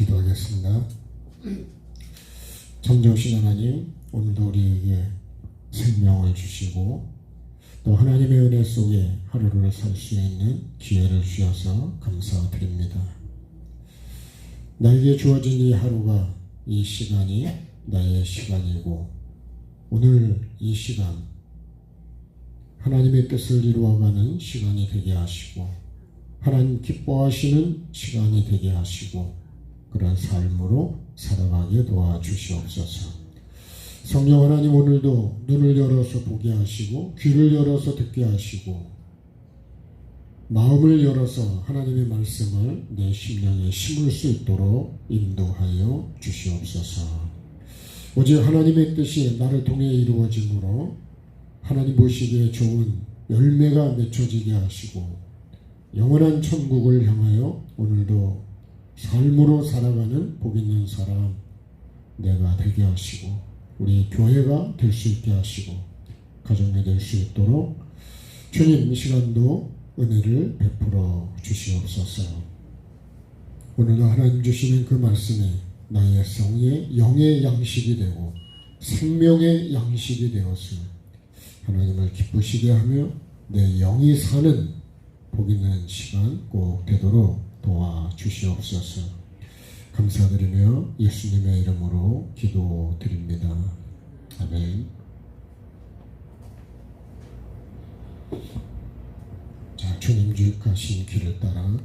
기도하겠습니다. 정정신 하나님, 오늘도 우리에게 생명을 주시고 또 하나님의 은혜 속에 하루를 살 수 있는 기회를 주셔서 감사드립니다. 나에게 주어진 이 하루가, 이 시간이 나의 시간이고, 오늘 이 시간 하나님의 뜻을 이루어가는 시간이 되게 하시고, 하나님 기뻐하시는 시간이 되게 하시고, 그런 삶으로 살아가게 도와주시옵소서. 성령 하나님, 오늘도 눈을 열어서 보게 하시고, 귀를 열어서 듣게 하시고, 마음을 열어서 하나님의 말씀을 내 심령에 심을 수 있도록 인도하여 주시옵소서. 오직 하나님의 뜻이 나를 통해 이루어짐으로 하나님 보시기에 좋은 열매가 맺혀지게 하시고, 영원한 천국을 향하여 오늘도 삶으로 살아가는 복 있는 사람 내가 되게 하시고, 우리 교회가 될 수 있게 하시고, 가정이 될 수 있도록 주님 이 시간도 은혜를 베풀어 주시옵소서. 오늘도 하나님 주시는 그 말씀이 나의 성의 영의 양식이 되고 생명의 양식이 되었으며 하나님을 기쁘시게 하며 내 영이 사는 복 있는 시간 꼭 되도록 도와주시옵소서. 감사드리며 예수님의 이름으로 기도드립니다. 아멘. 자, 주님 주입하신 길을 따라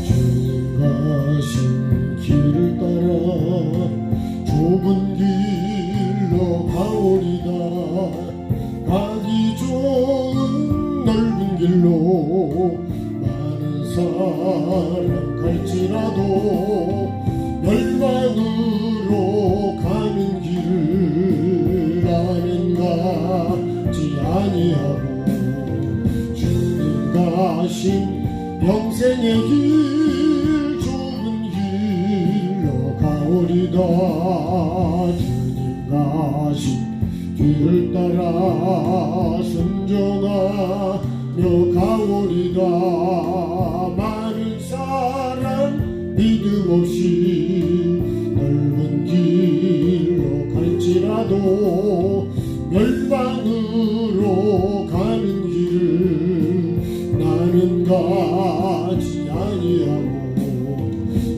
주님 가신 길을 따라 좁은 길로 가오리다. 가기 좋은 넓은 길로 많은 사람 갈지라도 멸망으로 가는 길을 나는 가지 아니하고 주님 가신 영생의 길 좁은 길로 가오리다. 주님 가신 길을 따라 순종하며 가오리다. 많은 사람 믿음 없이 넓은 길로 갈지라도 멸망으로 가는 길을 나는 가지 아니하고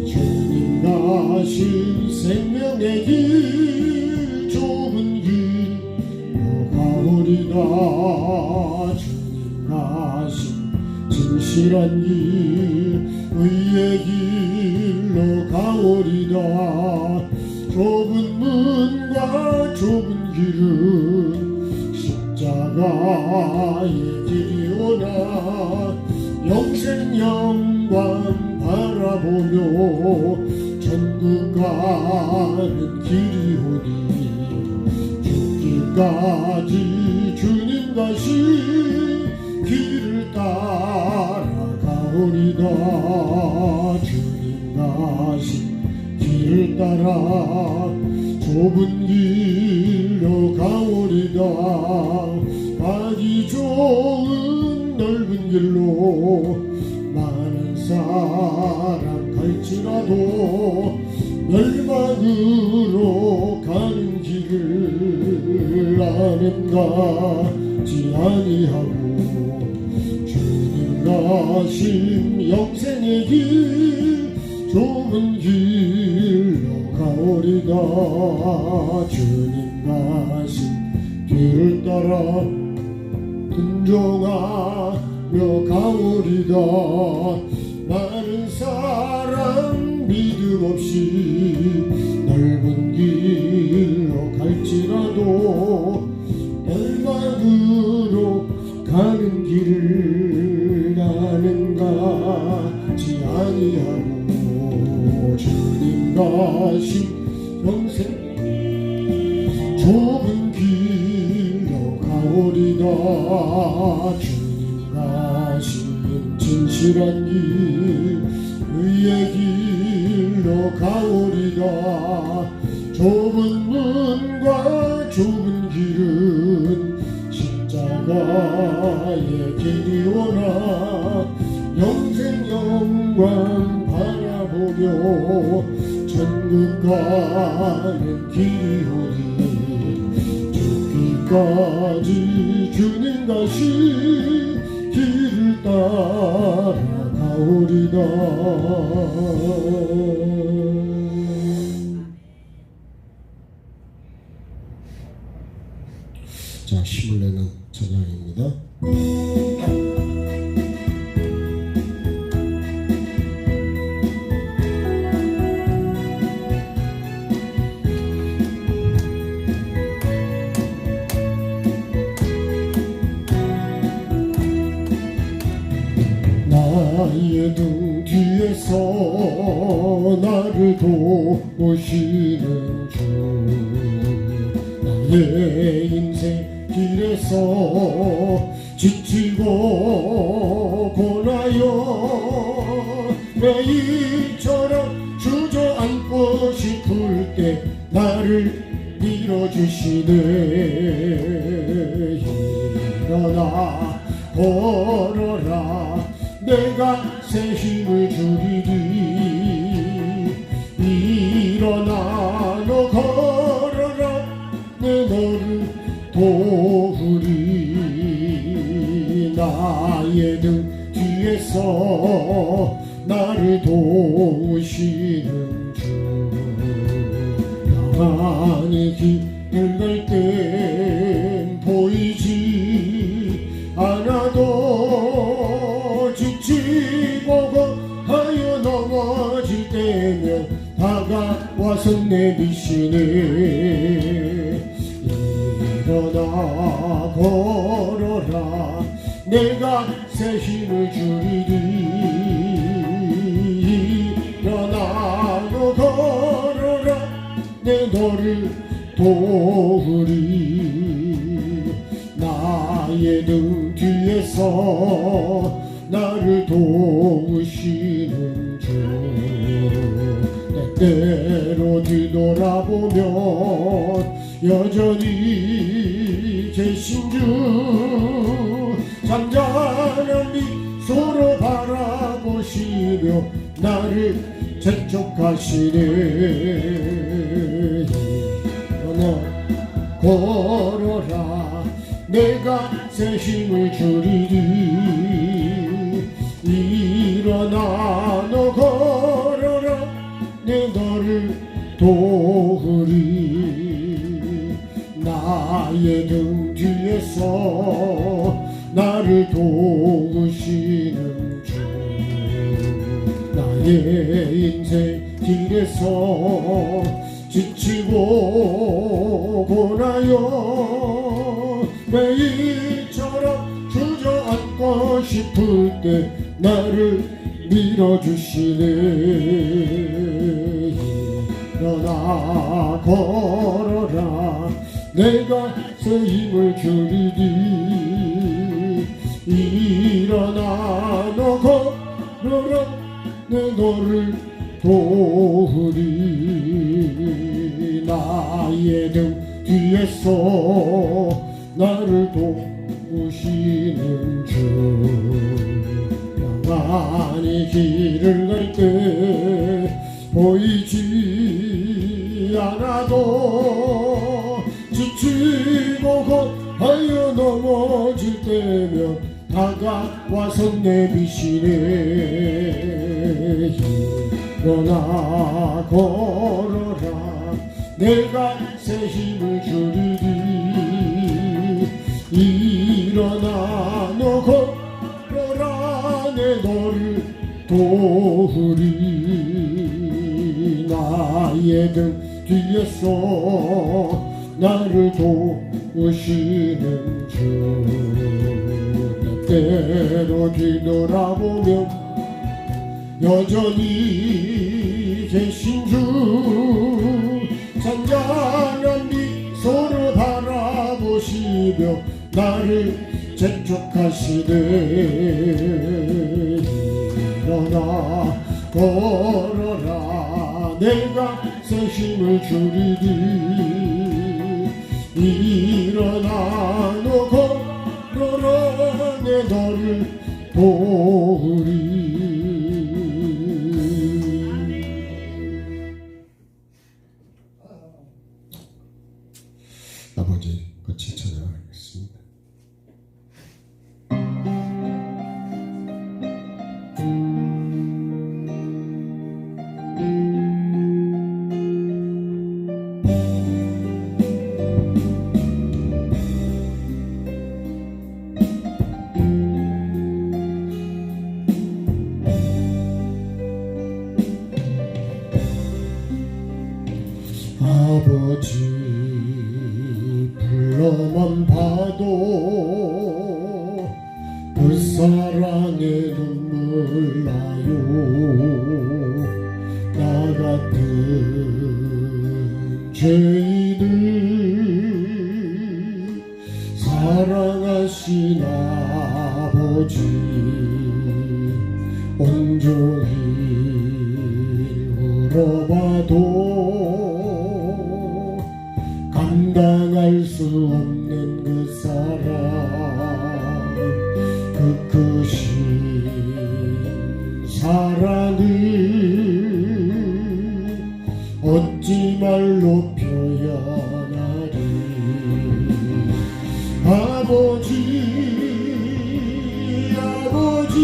주님 가신 생명의 길 좁은 길로 가오리다. 주님 가신 진실한 길 의의 길로 가오리다. 좁은 문과 좁은 길은 십자가의 길이오나 영생 영광 바라보며 천국 가는 길이오니 죽기까지 주님 가신 길을 따라 가오리다. 주님 가신 길을 따라 좁은 길로 가오리다. 가기 좋은 넓은 길로 많은 사람 갈지라도 멸망으로 가는 길을 나는 가지 아니하고 주님 가신 영생의 길 좁은 길로 가오리다. 주님 가신 길을 따라 순종하며 가오리다. 많은 사람 믿음 없이 넓은 길로 갈지라도 멸망으로 가는 길을 나는 가지 아니하고 주님 가신 영생 좁은 길로 가오리다. 주님 가신 진실한 길 의의 길로 가오리다. 좁은 문과 좁은 길은 십자가 천국가의 길이 오나 영생 영광 바라보며 천국 가는 길이 오니 저기까지 주님 가신 길을 따라가오리다. 자, 힘을 내는 찬양입니다. 나의 등 뒤에서 나를 도우시는 주, 나의 인생 길에서 지치고 고나여 매일처럼 주저앉고 싶을 때 나를 밀어주시네. 일어나 걸어라 내가 새 힘을 주리니. 일어나 너 걸어라 내 너를 도우리. 나의 등 뒤에서 나를 도우시는 주, 나만의 길을 갈 땐 보이지 않아도 지치고 하여 넘어질 때면 다가와서 내비시네. 일어나 걸어라 내가 새 힘을 주리니. 일어나 너 걸어라 내 너를 도우리. 나의 등 뒤에서 나를 도우시는 주, 때때로 뒤돌아보면 여전히 계신 주, 잠잠한 미소로 바라보시며 나를 재촉하시네. 일어나 걸어라 내가 새 힘을 주리니. 일어나 너 걸어라 내 너를 도우리. 나의 등 뒤에서 나를 도우시는 주, 나의 인생 길에서 지치고 고나여 매일처럼 주저앉고 싶을 때 나를 밀어주시네. 일어나 걸어라 내가 새 힘을 주리니. 일어나 너 걸어라 내 너를 도우리. 나의 등 뒤에서 나를 도우시는 주, 나만이 길을 갈 때 보이지 않아도 지치고 하여 넘어질 때면 다가와서 내비시네. 일어나 걸어라 내가 새 힘을 주리니. 일어나 너 걸어라 내 너를 도우리. 나의 등 뒤에서 나를 도우시는 주, 때때로 뒤돌아보면 여전히 계신 주, 잔잔한 미소로 바라보시며 나를 재촉하시네. 일어나 걸어라 내가 새 힘을 주리니. 일어나 너 걸어라 너를 도우리. 아버지 같이 찬양하겠습니다. 아버지 불러만 봐도 그 사랑에 눈물 나요. 나 같은 죄인을 사랑하신 아버지 온종일 울어봐도 감당할 수 없는 그 사랑, 그 크신 사랑을 어찌 말로 표현하리. 아버지 아버지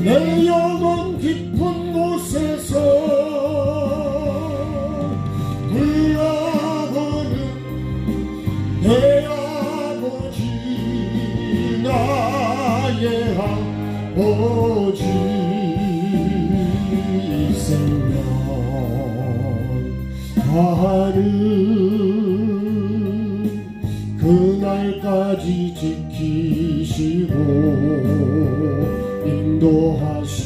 내 영혼 깊은 곳에서 내 아버지 나의 아버지 있으면 하는 그날까지 지키시고 인도하시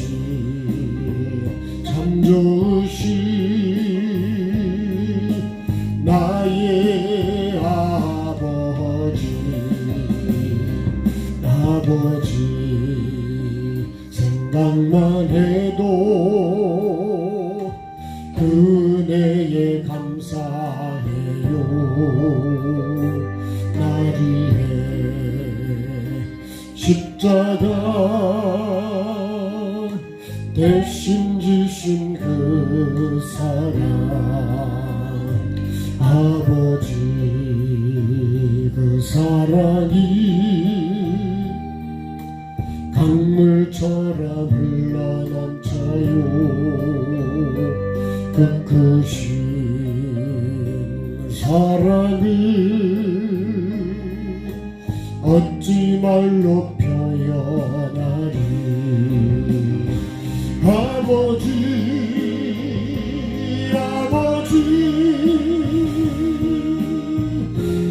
참 좋으시 나의 아버지 생각만 해도 그네에 감사해요. 날 위해 십자가 대신 지신 그 사랑 아버지 그 사랑이 강물처럼 흘러넘쳐요. 그 크신 사랑을 어찌 말로 표현하리. 아버지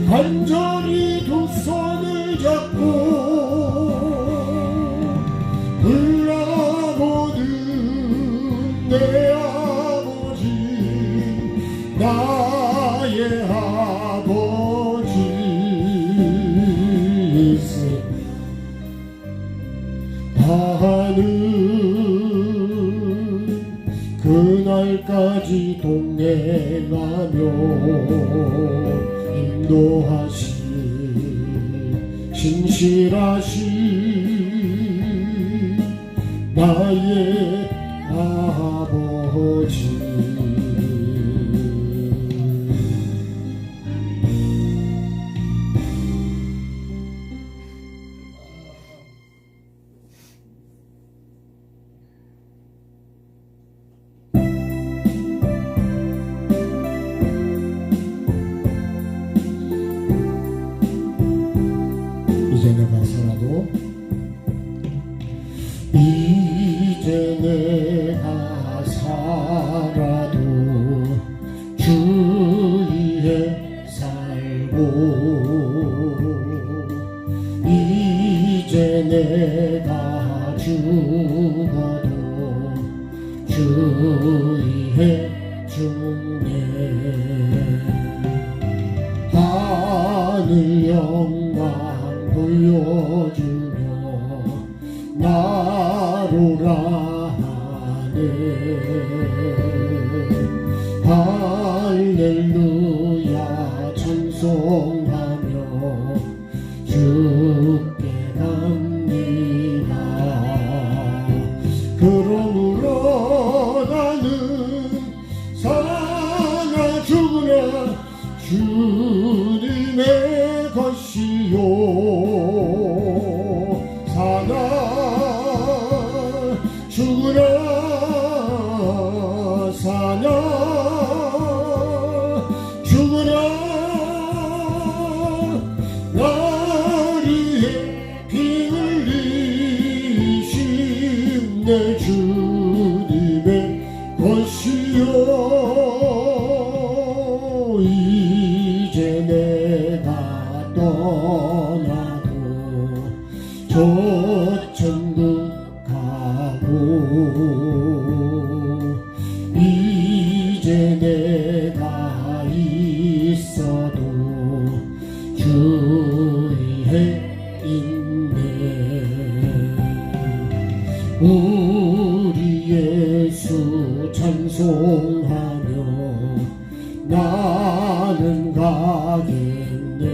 간절히 두 손을 잡고 불러보는 내 아버지 나의 아버지 하는 그날까지 동행하며 인도하시 신실하시 나의 아버지. 이제 내가 살아도 이제 내가 살아도 주 위에 살고 이제 내가 죽어도 주 위에 죽네. 하늘 영광 보여주며 나로라 하네. 할렐루야 찬송하며 주 주께 갑니다. 그러므로 나는 사나 죽으나 주님의 것이요, 사나 죽으나 사나 죽으나 나를 위해 피 흘리신 내 주님의 것이요, 이제 내가 떠나도 저 천국 가고, 이제 내가 있어도 주 위에 있네. 우리 예수 찬송하며 나는 가겠네.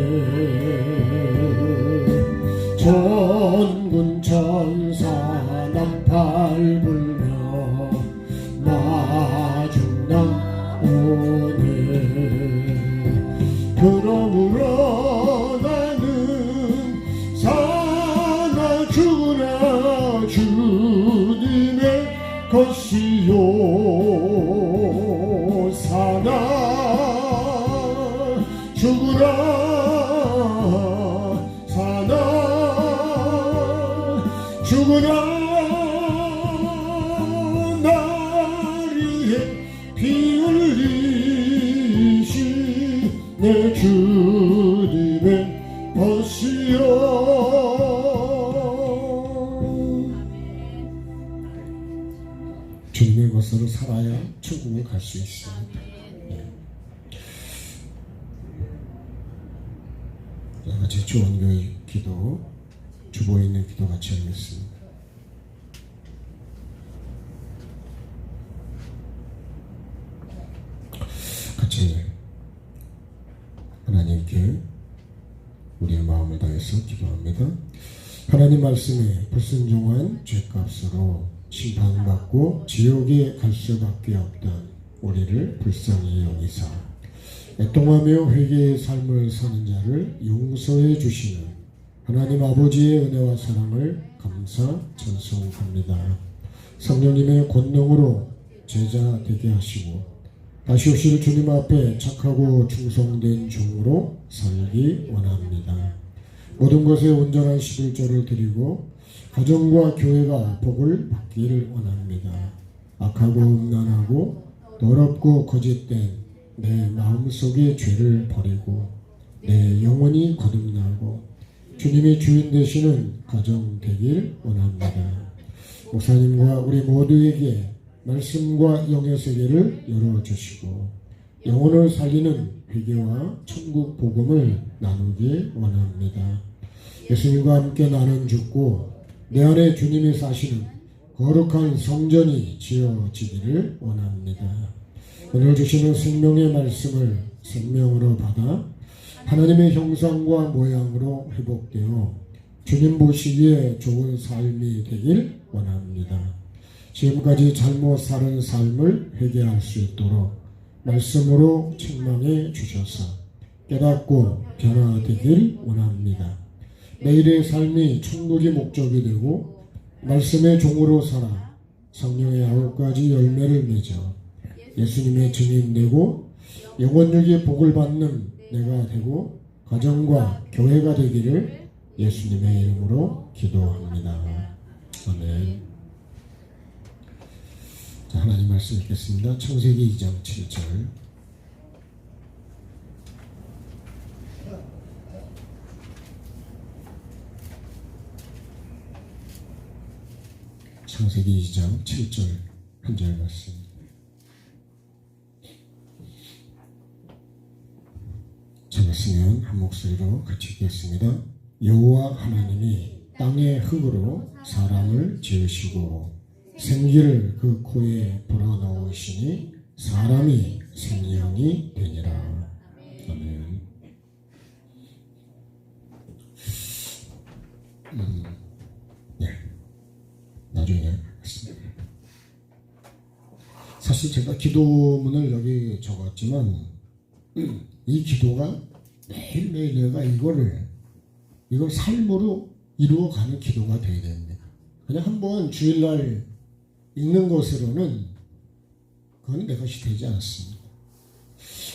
전군 천사 나팔 불며 마중 나오네. 그러므로 나는 사나 죽으나 주님의 것이요, 사나 죽으나 사나 죽으나 나를 위해 피 흘리신 내 주님의 것이요. 주님의 것으로 살아야 천국에 갈 수 있습니다. 같이 주원교회 기도, 주보에 있는 기도 같이 하겠습니다. 같이 하나님께 우리의 마음을 다해서 기도합니다. 하나님 말씀에 불순종한 죄값으로 심판받고 지옥에 갈 수밖에 없던 우리를 불쌍히 여기사 애통하며 회개의 삶을 사는 자를 용서해 주시는 하나님 아버지의 은혜와 사랑을 감사 찬송합니다. 성령님의 권능으로 제자 되게 하시고 다시 오실 주님 앞에 착하고 충성된 종으로 살기 원합니다. 모든 것에 온전한 11조를 드리고 가정과 교회가 복을 받기를 원합니다. 악하고 음란하고 더럽고 거짓된 내 마음속의 죄를 버리고 내 영혼이 거듭나고 주님이 주인 되시는 가정 되길 원합니다. 목사님과 우리 모두에게 말씀과 영의 세계를 열어주시고 영혼을 살리는 회개와 천국 복음을 나누길 원합니다. 예수님과 함께 나는 죽고 내 안에 주님이 사시는 거룩한 성전이 지어지기를 원합니다. 오늘 주시는 생명의 말씀을 생명으로 받아 하나님의 형상과 모양으로 회복되어 주님 보시기에 좋은 삶이 되길 원합니다. 지금까지 잘못 살은 삶을 회개할 수 있도록 말씀으로 책망해 주셔서 깨닫고 변화되길 원합니다. 매일의 삶이 천국이 목적이 되고 말씀의 종으로 살아 성령의 9가지 열매를 맺어 예수님의 증인 되고 영원육의 복을 받는 내가 되고 가정과 교회가 되기를 예수님의 이름으로 기도합니다. 아멘. 자, 하나님 말씀 읽겠습니다. 창세기 2장 7절. 창세기 2장 7절 한 절 말씀. 찾았으면 한 목소리로 같이 읽겠습니다. 여호와 하나님이 땅의 흙으로 사람을 지으시고 생기를 그 코에 불어넣으시니 사람이 생명이 되니라. 아멘. 네, 나중에 하겠습니다. 사실 제가 기도문을 여기 적었지만 이 기도가 매일매일 내가 이걸 삶으로 이루어가는 기도가 되어야 됩니다. 그냥 한번 주일날 읽는 것으로는 그건 내 것이 되지 않습니다.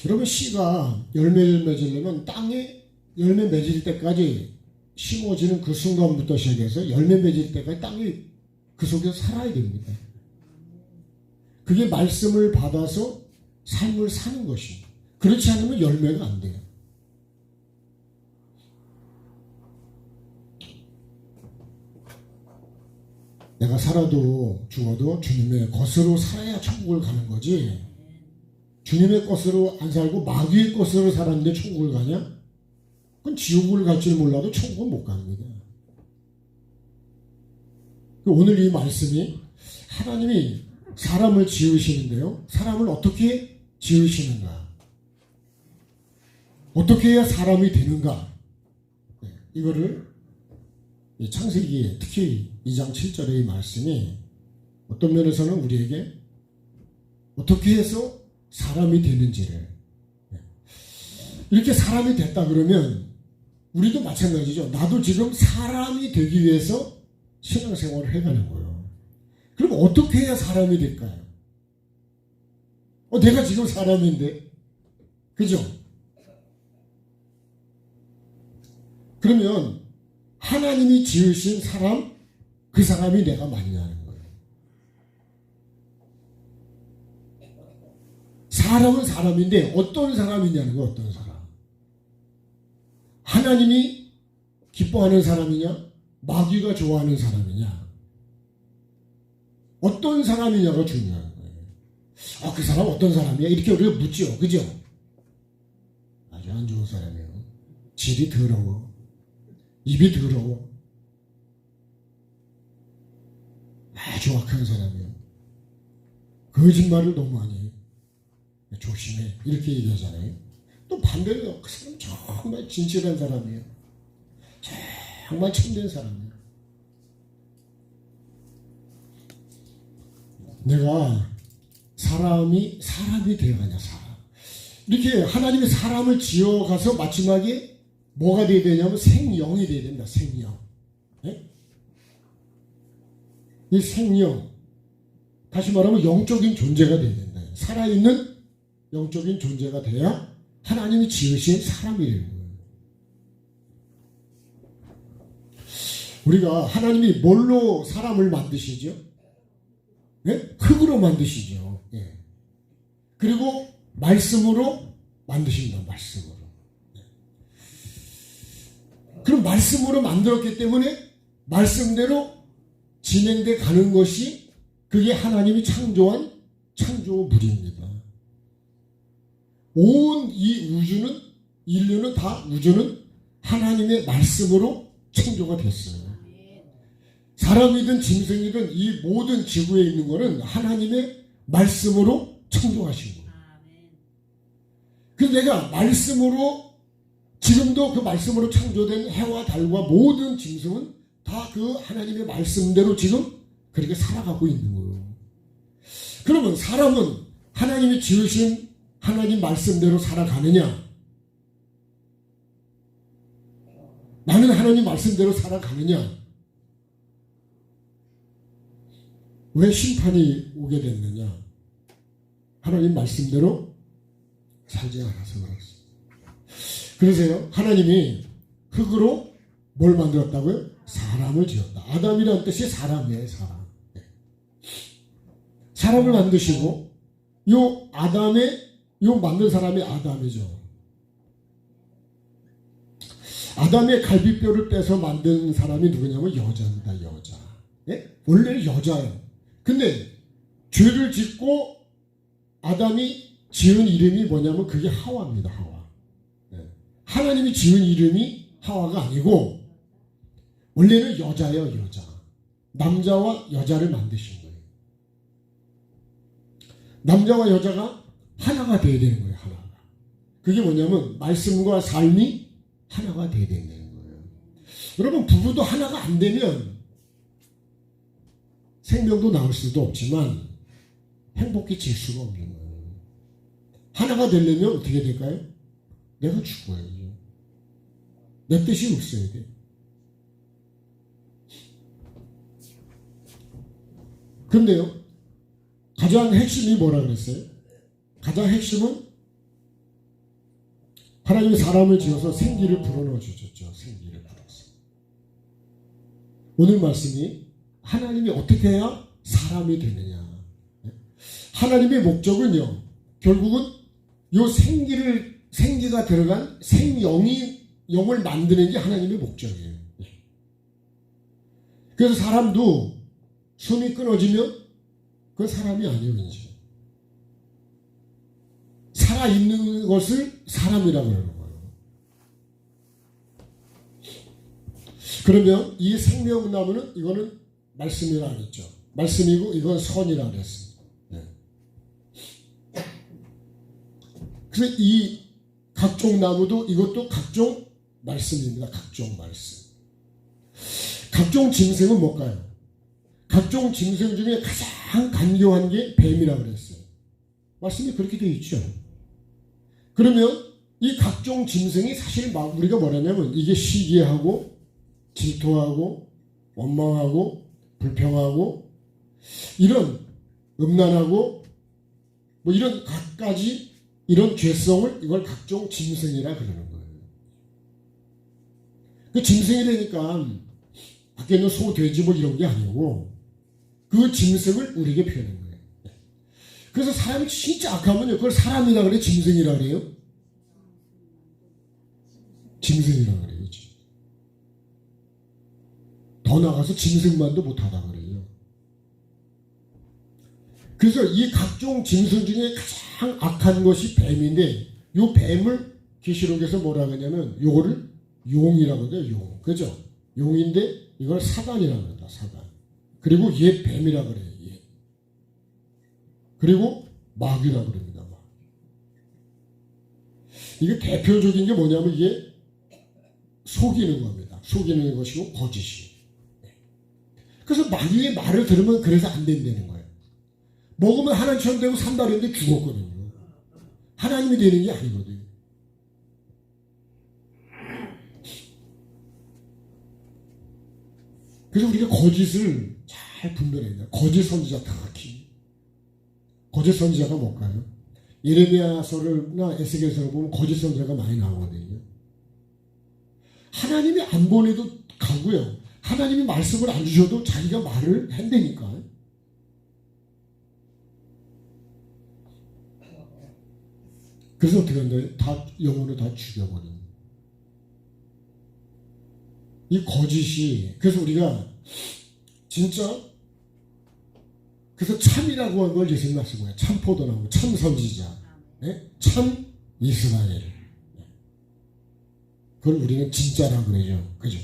여러분, 씨가 열매를 맺으려면 땅에 열매 맺을 때까지 심어지는 그 순간부터 시작해서 열매 맺을 때까지 땅이 그 속에서 살아야 됩니다. 그게 말씀을 받아서 삶을 사는 것입니다. 그렇지 않으면 열매가 안 돼요. 내가 살아도 죽어도 주님의 것으로 살아야 천국을 가는 거지, 주님의 것으로 안 살고 마귀의 것으로 살았는데 천국을 가냐? 그건 지옥을 갈 줄 몰라도 천국은 못 갑니다. 오늘 이 말씀이 하나님이 사람을 지으시는데요, 사람을 어떻게 지으시는가, 어떻게 해야 사람이 되는가, 이거를 창세기에 특히 2장 7절의 이 말씀이 어떤 면에서는 우리에게 어떻게 해서 사람이 되는지를, 이렇게 사람이 됐다 그러면 우리도 마찬가지죠. 나도 지금 사람이 되기 위해서 신앙생활을 해가는 거예요. 그럼 어떻게 해야 사람이 될까요? 내가 지금 사람인데, 그죠? 그러면 하나님이 지으신 사람, 그 사람이 내가 맞냐는 거예요. 사람은 사람인데 어떤 사람이냐는 거예요. 어떤 사람. 하나님이 기뻐하는 사람이냐, 마귀가 좋아하는 사람이냐, 어떤 사람이냐가 중요한 거예요. 그 사람 어떤 사람이야? 이렇게 우리가 묻죠. 그죠? 아주 안 좋은 사람이에요. 질이 더러워. 입이 더러워. 아주 악한 사람이에요. 거짓말을 너무 많이 해요. 조심해. 이렇게 얘기하잖아요. 또 반대로 그 사람 정말 진실한 사람이에요. 정말 참된 사람이에요. 내가 사람이 되어가냐, 사람. 이렇게 하나님이 사람을 지어가서 마지막에 뭐가 되어야 되냐면 생영이 되어야 된다. 생영. 네? 이 생영, 다시 말하면 영적인 존재가 되어야 된다. 살아있는 영적인 존재가 돼야 하나님이 지으신 사람이 되는 거예요. 우리가 하나님이 뭘로 사람을 만드시죠? 네? 흙으로 만드시죠. 네. 그리고 말씀으로 만드신다. 말씀으로. 네. 그럼 말씀으로 만들었기 때문에 말씀대로 진행돼 가는 것이, 그게 하나님이 창조한 창조물입니다. 온 이 우주는, 인류는 다, 우주는 하나님의 말씀으로 창조가 됐어요. 사람이든 짐승이든 이 모든 지구에 있는 것은 하나님의 말씀으로 창조하신 거예요. 그래서 내가 말씀으로, 지금도 그 말씀으로 창조된 해와 달과 모든 짐승은 다 그 하나님의 말씀대로 지금 그렇게 살아가고 있는 거예요. 그러면 사람은 하나님이 지으신 하나님 말씀대로 살아가느냐? 나는 하나님 말씀대로 살아가느냐? 왜 심판이 오게 됐느냐? 하나님 말씀대로 살지 않아서 그렇습니다. 그러세요. 하나님이 흙으로 뭘 만들었다고요? 사람을 지었다. 아담이라는 뜻이 사람이에요. 사람. 사람을 만드시고, 요 만든 사람이 아담이죠. 아담의 갈비뼈를 빼서 만든 사람이 누구냐면 여자입니다. 여자. 예? 원래는 여자예요. 근데 죄를 짓고 아담이 지은 이름이 뭐냐면 그게 하와입니다. 하와. 예. 하나님이 지은 이름이 하와가 아니고 원래는 여자예요. 여자. 남자와 여자를 만드신 거예요. 남자와 여자가 하나가 되어야 되는 거예요. 하나가. 그게 뭐냐면 말씀과 삶이 하나가 되어야 되는 거예요. 여러분, 부부도 하나가 안 되면 생명도 나올 수도 없지만 행복해질 수가 없는 거예요. 하나가 되려면 어떻게 될까요? 내가 죽어야죠. 내 뜻이 없어야 돼. 그런데요, 가장 핵심이 뭐라 그랬어요? 가장 핵심은 하나님이 사람을 지어서 생기를 불어넣어 주셨죠. 생기를 불어서. 오늘 말씀이 하나님이 어떻게 해야 사람이 되느냐. 하나님의 목적은요, 결국은 요 생기가 들어간 영을 만드는 게 하나님의 목적이에요. 그래서 사람도 숨이 끊어지면 그건 사람이 아니에요. 이제. 살아있는 것을 사람이라고 그러는 거예요. 그러면 이 생명나무는 이거는 말씀이라 그랬죠. 말씀이고 이건 선이라 그랬습니다. 네. 그래서 이 각종 나무도 이것도 각종 말씀입니다. 각종 말씀. 각종 짐승은 뭘까요? 각종 짐승 중에 가장 간교한 게 뱀이라고 그랬어요. 말씀이 그렇게 되어 있죠. 그러면 이 각종 짐승이 사실 우리가 뭐냐면 이게 시기하고 질투하고 원망하고 불평하고 이런 음란하고 뭐 이런 갖가지 이런 죄성을 이걸 각종 짐승이라 그러는 거예요. 그 짐승이 되니까 밖에 있는 소, 돼지 뭐 이런 게 아니고 그 짐승을 우리에게 표현한 거예요. 그래서 사람이 진짜 악하면요, 그걸 사람이라 그래요? 짐승이라 그래요? 짐승이라 그래요. 더 나가서 짐승만도 못하다 그래요. 그래서 이 각종 짐승 중에 가장 악한 것이 뱀인데, 이 뱀을 계시록에서 뭐라 하냐면 요거를 용이라고 해요. 용. 그죠? 용인데 이걸 사단이라고 합니다. 사단. 그리고 얘 뱀이라고 그래요. 얘. 그리고 마귀라고 그럽니다. 마귀. 이게 대표적인 게 뭐냐면 이게 속이는 겁니다. 속이는 것이고 거짓이. 그래서 마귀의 말을 들으면 그래서 안 된다는 거예요. 먹으면 하나님처럼 되고 산다 그랬는데 죽었거든요. 하나님이 되는 게 아니거든요. 그래서 우리가 거짓을 잘 분별해야 돼요. 거짓 선지자 정확히. 거짓 선지자가 뭘까요? 예레미야서나 에스겔서를 보면 거짓 선지자가 많이 나오거든요. 하나님이 안 보내도 가고요. 하나님이 말씀을 안 주셔도 자기가 말을 한다니까. 그래서 어떻게 한다요? 다 영혼을 다 죽여버리는. 이 거짓이, 그래서 우리가 진짜, 그래서 참이라고 한 걸 예수님 말씀 거예요. 참 포도나무, 참 선지자, 네? 참 이스라엘. 그걸 우리는 진짜라고 그러죠. 그죠?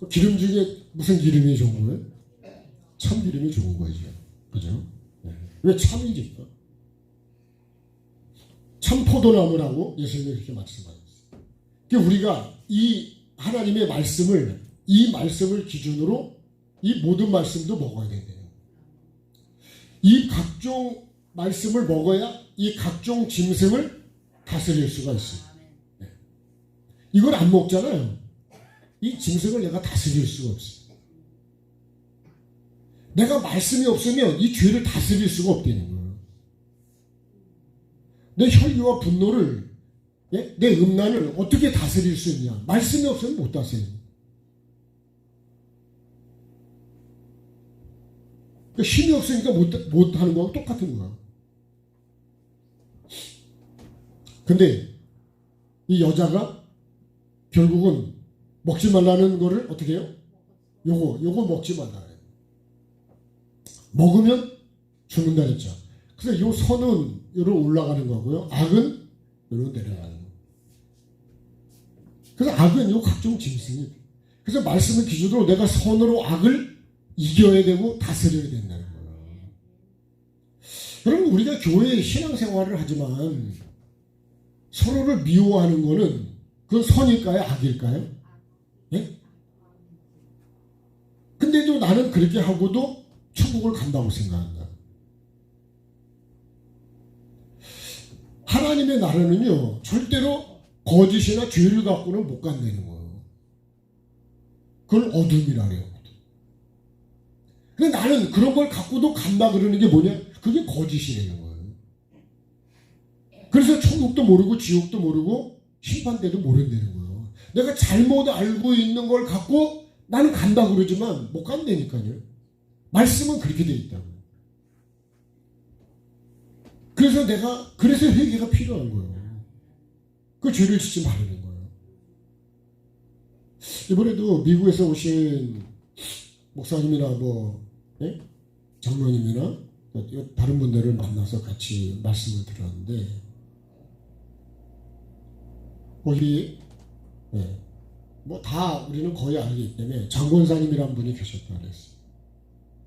기름 중에 무슨 기름이 좋은 거예요? 참 기름이 좋은 거죠. 그죠? 네. 왜 참이니까? 참 포도나무라고 예수님이 그렇게 말씀하셨어요. 그러니까 우리가 이 하나님의 말씀을, 이 말씀을 기준으로 이 모든 말씀도 먹어야 된대요. 이 각종 말씀을 먹어야 이 각종 짐승을 다스릴 수가 있어요. 네. 이걸 안 먹잖아요. 이 짐승을 내가 다스릴 수가 없어요. 내가 말씀이 없으면 이 죄를 다스릴 수가 없다는 거예요. 내 혈기와 분노를, 내 음란을 어떻게 다스릴 수 있냐? 말씀이 없으면 못 다스려요. 힘이 없으니까 못하는 거하고 똑같은 거야. 근데 이 여자가 결국은 먹지 말라는 거를 어떻게 해요? 요거 먹지 말라. 먹으면 죽는다 했죠. 그래서 요 선은 요로 올라가는 거고요. 악은 요로 내려가는 거. 그래서 악은 요 각종 짐승이. 그래서 말씀을 기준으로 내가 선으로 악을 이겨야 되고 다스려야 된다는 거예요. 여러분, 우리가 교회에 신앙생활을 하지만 서로를 미워하는 거는 그건 선일까요? 악일까요? 예? 근데도 나는 그렇게 하고도 천국을 간다고 생각한다. 하나님의 나라는요, 절대로 거짓이나 죄를 갖고는 못 간다는 거예요. 그걸 어둠이라 그래요. 근데 나는 그런 걸 갖고도 간다 그러는 게 뭐냐? 그게 거짓이라는 거예요. 그래서 천국도 모르고 지옥도 모르고 심판대도 모른다는 거예요. 내가 잘못 알고 있는 걸 갖고 나는 간다 그러지만 못 간다니까요. 말씀은 그렇게 돼 있다고. 그래서 회개가 필요한 거예요. 그 죄를 짓지 말라는 거예요. 이번에도 미국에서 오신 목사님이나 장로님이나 다른 분들을 만나서 같이 말씀을 들었는데, 거기 다 우리는 거의 알기 때문에 장권사님이란 분이 계셨다 그랬어요.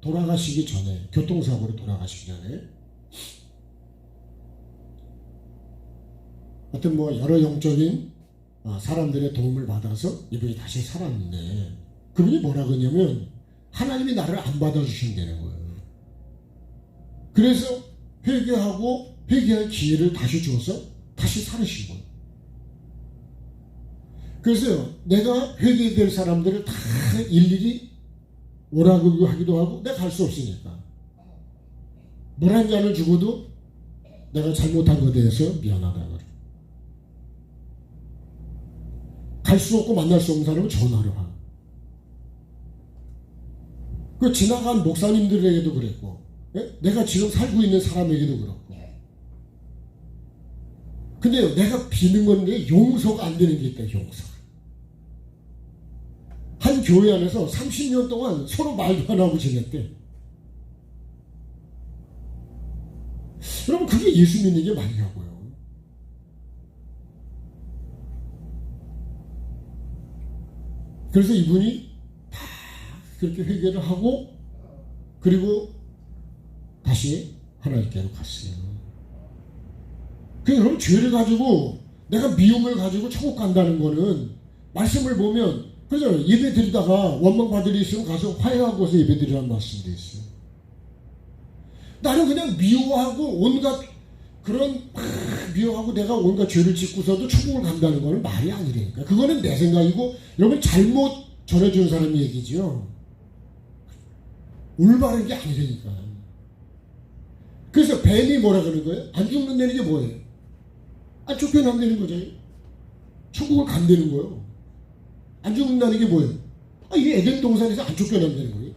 돌아가시기 전에, 교통사고로 돌아가시기 전에 하여튼 여러 영적인 사람들의 도움을 받아서 이분이 다시 살았는데, 그분이 뭐라 그러냐면 하나님이 나를 안 받아주신다는 거예요. 그래서 회개할 기회를 다시 주어서 다시 살으신 거예요. 그래서 내가 회개될 사람들을 다 일일이 오라고 하기도 하고 내가 갈 수 없으니까 물 한 잔을 주고도 내가 잘못한 것에 대해서 미안하다 그래. 갈 수 없고 만날 수 없는 사람은 전화로 하고, 그 지나간 목사님들에게도 그랬고, 내가 지금 살고 있는 사람에게도 그렇고. 근데 내가 비는 건데 용서가 안 되는 게 있다. 용서가. 한 교회 안에서 30년 동안 서로 말도 안 하고 지냈대. 여러분, 그게 예수 믿는 게 맞냐고요. 그래서 이분이 다 그렇게 회개를 하고 그리고 다시 하나님께로 갔어요. 그러니까 여러분, 죄를 가지고 내가 미움을 가지고 천국 간다는 거는 말씀을 보면 그죠? 예배 드리다가 원망 받을 일 있으면 가서 화해하고서 예배 드리라는 말씀도 있어요. 나는 그냥 미워하고 온갖 그런 미워하고 내가 온갖 죄를 짓고서도 천국을 간다는 거는 말이 아니라니까. 그거는 내 생각이고 여러분 잘못 전해준 사람 얘기죠. 올바른 게 아니라니까. 그래서 뱀이 뭐라 그러는 거예요? 안 죽는다는 게 뭐예요? 안 쫓겨난다는 거죠. 천국을 간다는 거예요. 안 죽는다는 게 뭐예요? 이게 에덴 동산에서 안 쫓겨난다는 거예요.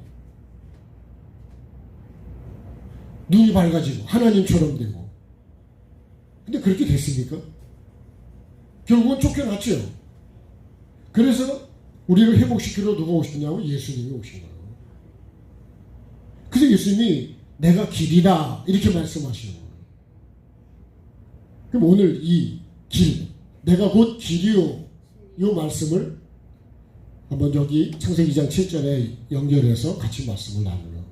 눈이 밝아지고 하나님처럼 되고. 근데 그렇게 됐습니까? 결국은 쫓겨났죠. 그래서 우리를 회복시키러 누가 오셨냐고? 예수님이 오신 거예요. 그래서 예수님이 내가 길이다 이렇게 말씀하시는 거예요. 그럼 오늘 이 길, 내가 곧 길이요, 이 말씀을 한번 여기 창세기 2장 7절에 연결해서 같이 말씀을 나누요.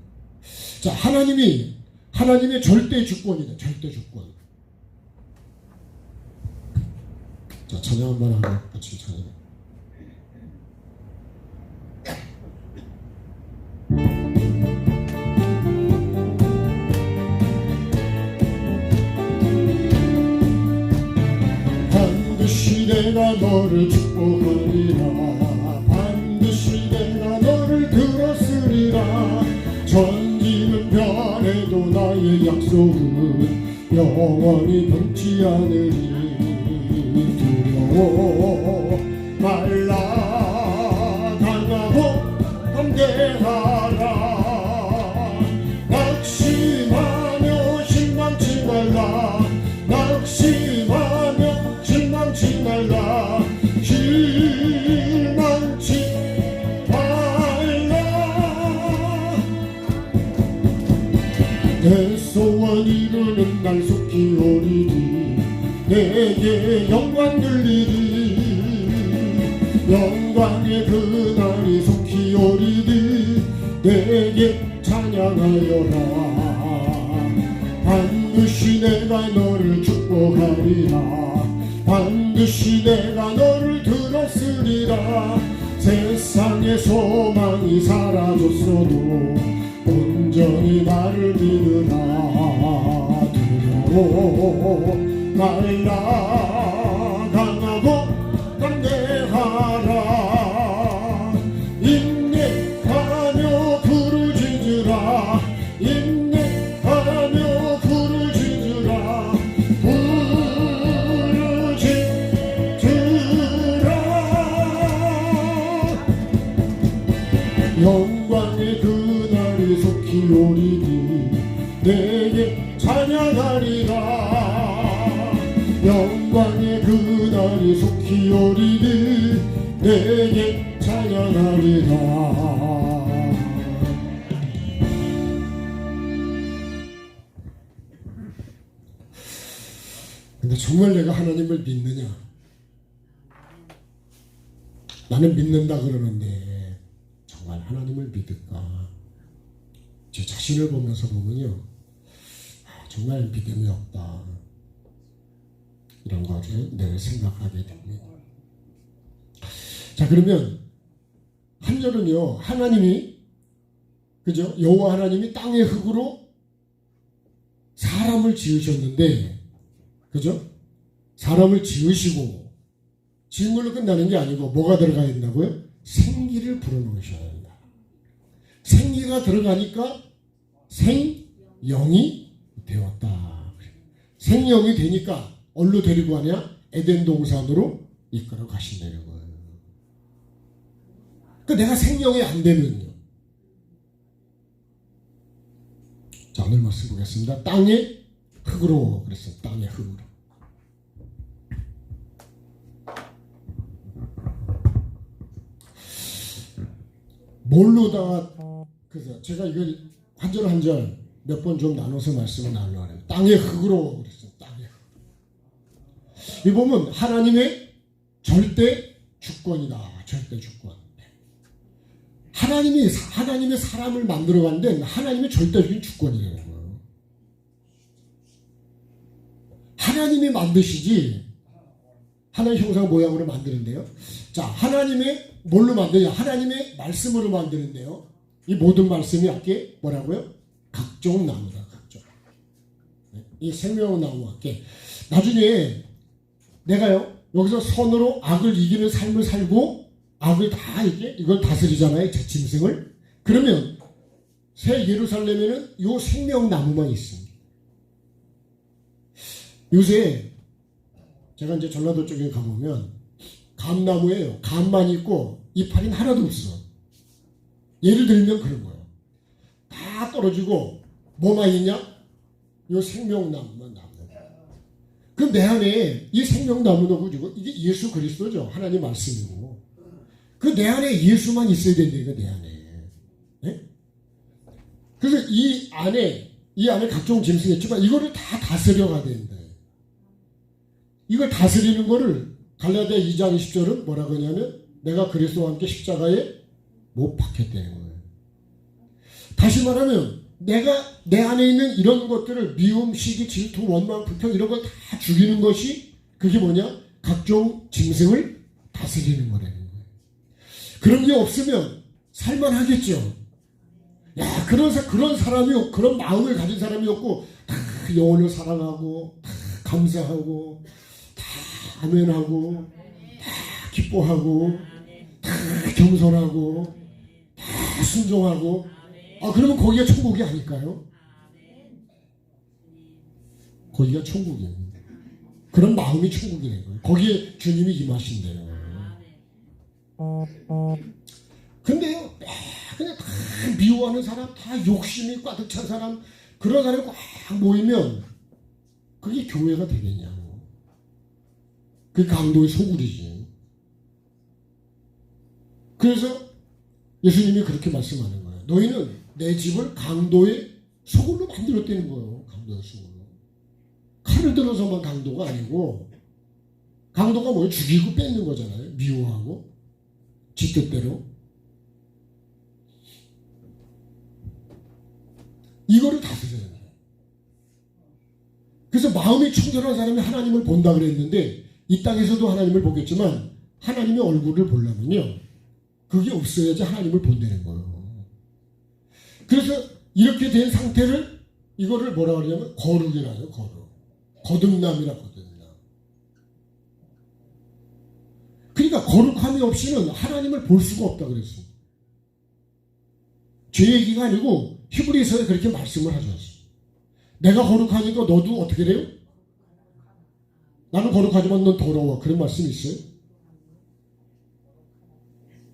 자, 하나님의 절대 주권이다. 절대 주권. 자, 찬양 한번 하고 같이 찬양. 반드시 내가 너를 축복하리라. 반드시 내가 너를 들었으리라. 전지는 변해도 나의 약속은 영원히 변치 않으리. 두려워 말라. 강하고 함께하라. 낙심하며 실망치 말라. 낙심하며 실망치 말라. 실망치 말라. 내 소원 이루는 날 속히 오리니. 내게 영광 들리리. 영광의 그날이 속히 오리니. 내게 찬양하여라. 반드시 내가 너를 축복하리라. 반드시 내가 너를 주리라. 세상의 소망이 사라졌어도 온전히 나를 믿으라. 두려워 말라. 강하고 담대하라. 인내하며 부르짖으라. 인내하며 부르짖으라. 영광의 그날이 속히 오리니 내게 찬양하리라. 영광의 그날이 속히 오리니 내게 찬양하리라. 근데 정말 내가 하나님을 믿느냐? 나는 믿는다 그러는데 정말 하나님을 믿을까? 제 자신을 보면서 보면요, 정말 믿음이 없다, 이런 거를 늘 생각하게 됩니다. 자, 그러면 한 절은요, 하나님이, 그죠? 여호와 하나님이 땅의 흙으로 사람을 지으셨는데, 그죠? 사람을 지으시고 지은 걸로 끝나는 게 아니고 뭐가 들어가 있다고요? 생기를 불어넣으셔야 한다. 생기가 들어가니까 생영이 되었다. 생영이 되니까 어디로 데리고 가냐? 에덴 동산으로 이끌어 가신다는 거예요. 그 내가 생영이 안 되면요. 자, 오늘 말씀 보겠습니다. 땅의 흙으로 그랬어요. 땅의 흙으로. 뭘로다가, 그래서 제가 이걸 한 절 한 절 몇 번 좀 나눠서 말씀을 나누려고 해요. 땅의 흙으로 그랬어요. 땅의 흙. 이 보면 하나님의 절대 주권이다. 절대 주권. 하나님의 사람을 만들어 가는 데는 하나님의 절대적인 주권이라는 거예요. 하나님이 만드시지, 하나님 형상 모양으로 만드는데요. 자, 하나님의 뭘로 만드냐? 하나님의 말씀으로 만드는데요. 이 모든 말씀이 앞에 뭐라고요? 각종 나무다. 각종. 이 생명나무와 함께. 나중에 내가요, 여기서 선으로 악을 이기는 삶을 살고 악을 다 이걸 다스리잖아요. 제 짐승을. 그러면 새 예루살렘에는 요 생명나무만 있습니다. 요새 제가 이제 전라도 쪽에 가보면 감나무예요. 감만 있고 이파리는 하나도 없어. 예를 들면 그런 거예요. 다 떨어지고 뭐만 있냐? 요 생명나무만 남는. 그럼 내 안에 이 생명나무는 그죠? 이게 예수 그리스도죠. 하나님 말씀이고. 그 내 안에 예수만 있어야 된다니까, 내 안에. 네? 그래서 이 안에 각종 짐승이 있지만 이거를 다 다스려가야 된다. 이걸 다스리는 거를 갈라디아 2장 20절은 뭐라고 하냐면 내가 그리스도와 함께 십자가에 못 박혔다는 거예요. 다시 말하면 내가 내 안에 있는 이런 것들을 미움, 시기, 질투, 원망, 불평 이런 걸 다 죽이는 것이 그게 뭐냐? 각종 짐승을 다스리는 거라는 거예요. 그런 게 없으면 살만하겠죠. 야, 그런 사람이, 그런 마음을 가진 사람이 없고 다 영혼을 사랑하고 다 감사하고 다 아멘하고 다 기뻐하고 다 겸손하고 다 순종하고, 그러면 거기가 천국이 아닐까요? 거기가 천국이에요. 그런 마음이 천국이라는 거예요. 거기에 주님이 임하신대요. 근데요, 그냥 다 미워하는 사람, 다 욕심이 가득 찬 사람, 그런 사람이 꽉 모이면 그게 교회가 되겠냐고. 그게 강도의 소굴이지. 그래서 예수님이 그렇게 말씀하는 거예요. 너희는 내 집을 강도의 소굴로 만들었다는 거예요. 강도의 소굴로. 칼을 들어서만 강도가 아니고, 강도가 뭐예요? 죽이고 뺏는 거잖아요. 미워하고 지 뜻대로. 이거를 다스려야 돼요. 그래서 마음이 청결한 사람이 하나님을 본다 그랬는데 이 땅에서도 하나님을 보겠지만 하나님의 얼굴을 보려면요, 그게 없어야지 하나님을 본다는 거예요. 그래서 이렇게 된 상태를 이거를 뭐라 그러냐면 거룩이라요. 거룩. 거듭남이라 거듭남. 그러니까 거룩함이 없이는 하나님을 볼 수가 없다 그랬어요. 제 얘기가 아니고 히브리서에 그렇게 말씀을 하셨어요. 내가 거룩하니까 너도 어떻게 돼요? 나는 거룩하지만 넌 더러워. 그런 말씀이 있어요?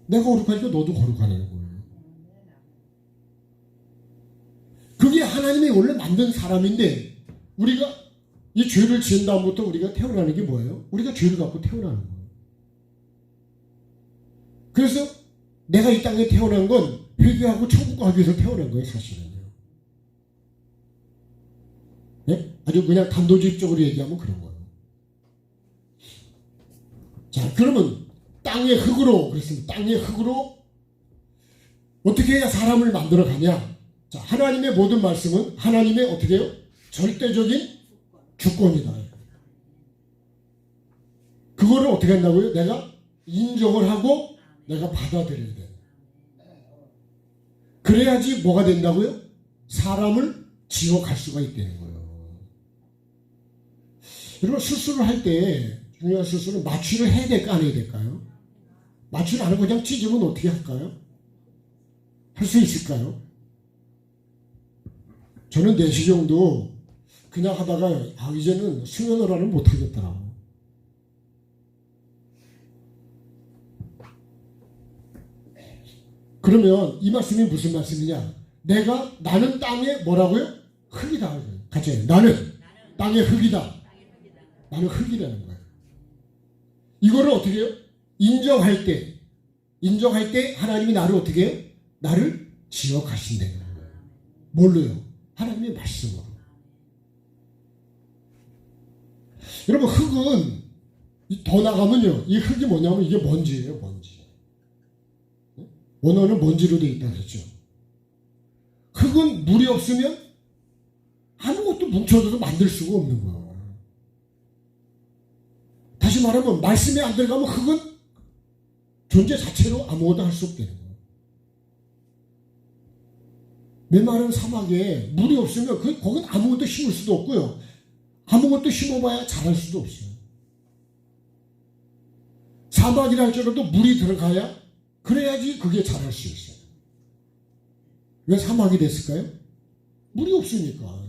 내가 거룩하니까 너도 거룩하는 거예요. 그게 하나님이 원래 만든 사람인데 우리가 이 죄를 지은 다음부터 우리가 태어나는 게 뭐예요? 우리가 죄를 갖고 태어나는 거예요. 그래서 내가 이 땅에 태어난 건 회개하고 천국 가기 위해서 태어난 거예요, 사실은요. 네? 아주 그냥 단도직입적으로 얘기하면 그런 거예요. 자, 그러면 땅의 흙으로, 그랬습니다. 땅의 흙으로 어떻게 해야 사람을 만들어 가냐? 자, 하나님의 모든 말씀은 하나님의 어떻게 해요? 절대적인 주권이다. 그거를 어떻게 한다고요? 내가 인정을 하고 내가 받아들여야 돼. 그래야지 뭐가 된다고요? 사람을 지어갈 수가 있다는 거예요. 여러분, 수술을 할 때 중요한 수술은 마취를 해야 될까 안 해야 될까요? 마취를 안 하고 그냥 찢으면 어떻게 할까요? 할 수 있을까요? 저는 내시경도 그냥 하다가 이제는 수면으로는 못하겠더라고요. 그러면 이 말씀이 무슨 말씀이냐? 나는 땅의 뭐라고요? 흙이다. 같이 해요. 나는 땅의 흙이다. 나는 흙이라는 거예요. 이거를 어떻게 해요? 인정할 때 하나님이 나를 어떻게 해요? 나를 지어 가신다는 거예요. 뭘로요? 하나님의 말씀으로. 여러분, 흙은 더 나가면요, 이 흙이 뭐냐면 이게 먼지예요. 먼지. 원어는 먼지로 되어 있다 그랬죠. 흙은 물이 없으면 아무것도 뭉쳐져도 만들 수가 없는 거예요. 다시 말하면 말씀이 안 들어가면 흙은 존재 자체로 아무것도 할 수 없게 되는 거예요. 메마른 사막에 물이 없으면 거긴 아무것도 심을 수도 없고요. 아무것도 심어봐야 자랄 수도 없어요. 사막이라 할지라도 물이 들어가야 그래야지 그게 자랄 수 있어요. 왜 사막이 됐을까요? 물이 없으니까.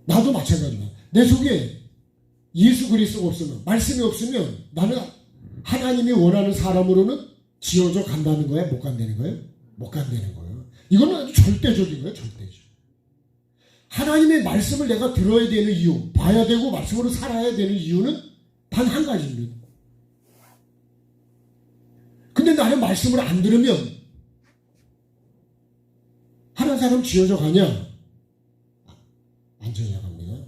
나도 마찬가지입니다. 내 속에 예수 그리스도가 없으면, 말씀이 없으면 나는 하나님이 원하는 사람으로는 지어져 간다는 거야? 못 간다는 거예요? 못 간다는 거예요. 이거는 아주 절대적인 거예요. 절대적. 하나님의 말씀을 내가 들어야 되는 이유, 봐야 되고 말씀으로 살아야 되는 이유는 단 한 가지입니다. 근데 나는 말씀을 안 들으면 하나님 사람 지어져 가냐? 안 지어져 갑니다.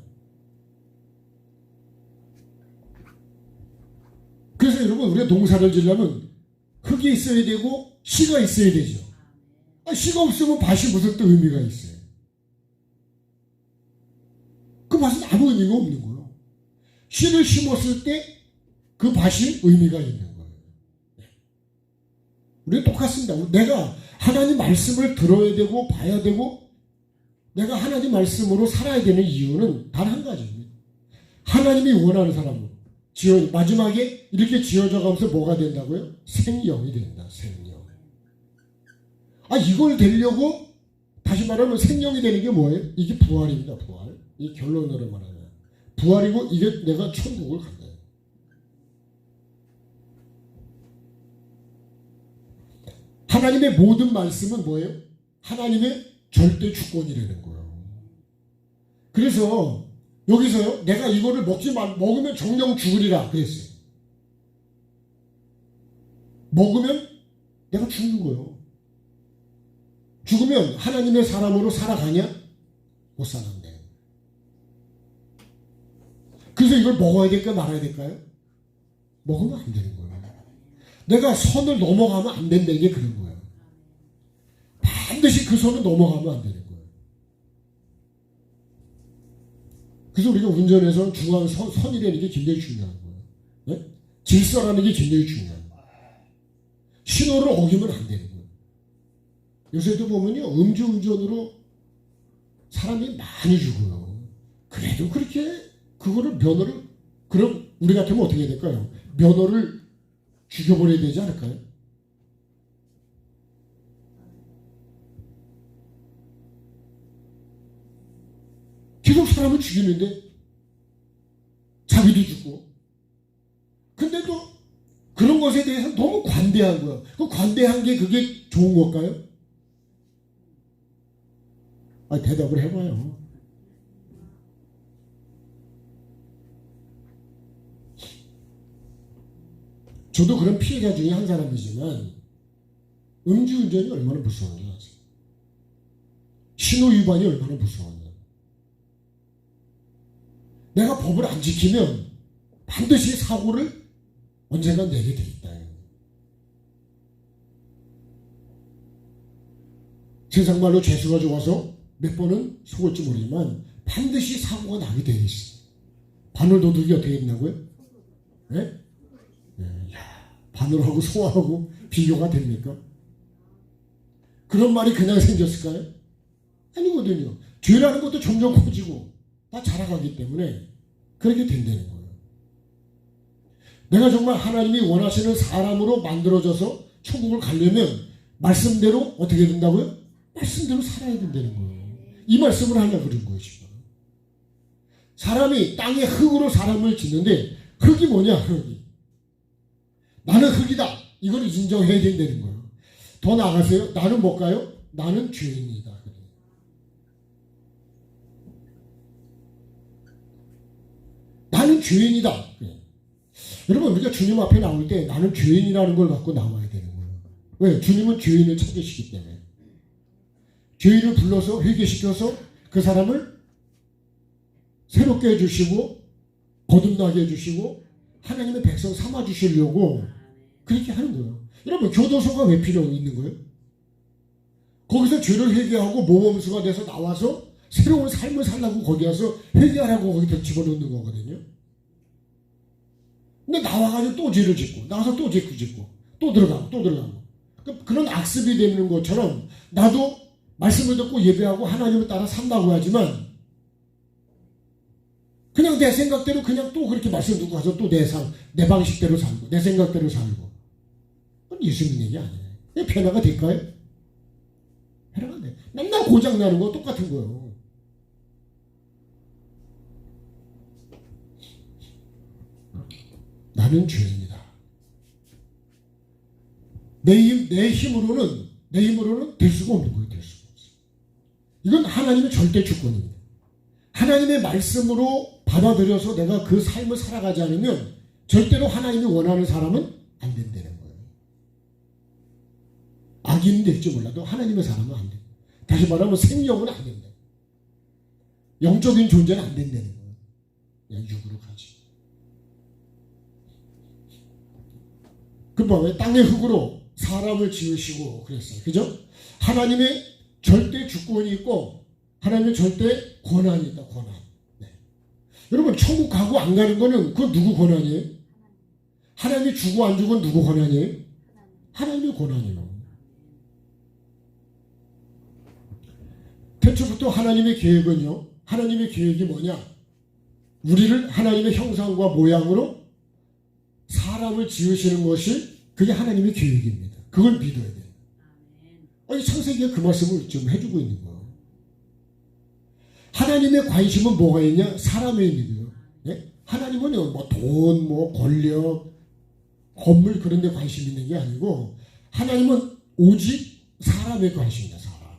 그래서 여러분, 우리가 농사를 지려면 흙이 있어야 되고 씨가 있어야 되죠. 씨가 없으면 밭이 무슨 또 의미가 있어요? 그 밭은 아무 의미가 없는 거예요. 씨를 심었을 때 그 밭이 의미가 있는 거예요. 우리는 똑같습니다. 내가 하나님 말씀을 들어야 되고 봐야 되고 내가 하나님 말씀으로 살아야 되는 이유는 단 한 가지입니다. 하나님이 원하는 사람으로 마지막에 이렇게 지어져 가면서 뭐가 된다고요? 생명이 된다. 생명. 이걸 되려고, 다시 말하면 생명이 되는 게 뭐예요? 이게 부활입니다. 부활. 이 결론으로 말하면 부활이고, 이게 내가 천국을 간다. 하나님의 모든 말씀은 뭐예요? 하나님의 절대 주권이라는 거예요. 그래서 여기서요, 내가 이거를 먹으면 정령 죽으리라 그랬어요. 먹으면 내가 죽는 거예요. 죽으면 하나님의 사람으로 살아가냐? 못 사는데. 그래서 이걸 먹어야 될까 말아야 될까요? 먹으면 안 되는 거예요. 내가 선을 넘어가면 안 된다는 게 그런 거예요. 반드시 그 선을 넘어가면 안 되는 거예요. 그래서 우리가 운전에서는 중앙 선이라는 게 굉장히 중요한 거예요. 네? 질서라는 게 굉장히 중요해요. 신호를 어기면 안 되는 거예요. 요새도 보면요, 음주운전으로 사람이 많이 죽어요. 그래도 그렇게 그거를 면허를, 그럼 우리 같으면 어떻게 해야 될까요? 면허를 죽여버려야 되지 않을까요? 계속 사람을 죽이는데 자기도 죽고. 근데도 그런 것에 대해서 너무 관대한 거야. 그 관대한 게 그게 좋은 걸까요? 대답을 해봐요. 저도 그런 피해자 중에 한 사람이지만 음주운전이 얼마나 무서운지 아세요? 신호 위반이 얼마나 무서운지. 내가 법을 안 지키면 반드시 사고를 언젠가 내게 돼 있다. 세상 말로 재수가 좋아서 몇 번은 속을지 모르지만 반드시 사고가 나게 돼 있어. 바늘도둑이 어떻게 된다고요? 네? 바늘하고 소하고 비교가 됩니까? 그런 말이 그냥 생겼을까요? 아니거든요. 죄라는 것도 점점 커지고 다 자라가기 때문에 그렇게 된다는 거예요. 내가 정말 하나님이 원하시는 사람으로 만들어져서 천국을 가려면 말씀대로 어떻게 된다고요? 말씀대로 살아야 된다는 거예요. 이 말씀을 하려고 그런 거예요. 지금. 사람이 땅에 흙으로 사람을 짓는데 흙이 뭐냐? 흙이. 나는 흙이다. 이걸 인정해야 된다는 거예요. 더 나아가세요. 나는 뭘까요? 나는 죄인이다. 나는 죄인이다. 여러분, 우리가 주님 앞에 나올 때 나는 죄인이라는 걸 갖고 나와야 되는 거예요. 왜? 주님은 죄인을 찾으시기 때문에. 죄인을 불러서 회개시켜서 그 사람을 새롭게 해주시고 거듭나게 해주시고 하나님의 백성 삼아주시려고 그렇게 하는 거예요. 여러분, 교도소가 왜 필요 있는 거예요? 거기서 죄를 회개하고 모범수가 돼서 나와서 새로운 삶을 살라고 거기 와서 회개하라고 거기다 집어넣는 거거든요. 근데 나와가지고 또 죄를 짓고 나와서 또 죄 짓고 또 들어가고 또 들어가고 그런 악습이 되는 것처럼 나도 말씀을 듣고 예배하고 하나님을 따라 산다고 하지만 그냥 내 생각대로 그냥 또 그렇게 말씀 듣고 가서 또 내 방식대로 살고 내 생각대로 살고 그건 예수 믿는 게 아니에요. 이게 변화가 될까요? 변화가 안 돼. 맨날 고장나는 거 똑같은 거예요. 나는 죄인이다. 내 힘으로는 될 수가 없는 거예요. 될 수가 없어요. 이건 하나님의 절대 주권입니다. 하나님의 말씀으로 받아들여서 내가 그 삶을 살아가지 않으면 절대로 하나님이 원하는 사람은 안 된다는 거예요. 악인은 될지 몰라도 하나님의 사람은 안 돼. 다시 말하면 생명은 안 된다. 영적인 존재는 안 된다는 거예요. 그냥 육으로 가지. 그 다음에 땅의 흙으로 사람을 지으시고 그랬어요. 그죠? 하나님의 절대 주권이 있고 하나님의 절대 권한이 있다. 권한. 네. 여러분, 천국 가고 안 가는 거는 그건 누구 권한이에요? 하나님이 주고 안 주고 누구 권한이에요? 하나님의 권한이에요. 태초부터 하나님의 계획은요. 하나님의 계획이 뭐냐? 우리를 하나님의 형상과 모양으로 사람을 지으시는 것이 그게 하나님의 계획입니다. 그걸 믿어야 돼요. 아니, 창세기가 그 말씀을 좀 해주고 있는 거예요. 하나님의 관심은 뭐가 있냐? 사람에 있는 거예요. 네? 하나님은 뭐 돈, 뭐 권력, 건물 그런 데 관심 있는 게 아니고 하나님은 오직 사람에 관심이다. 사람.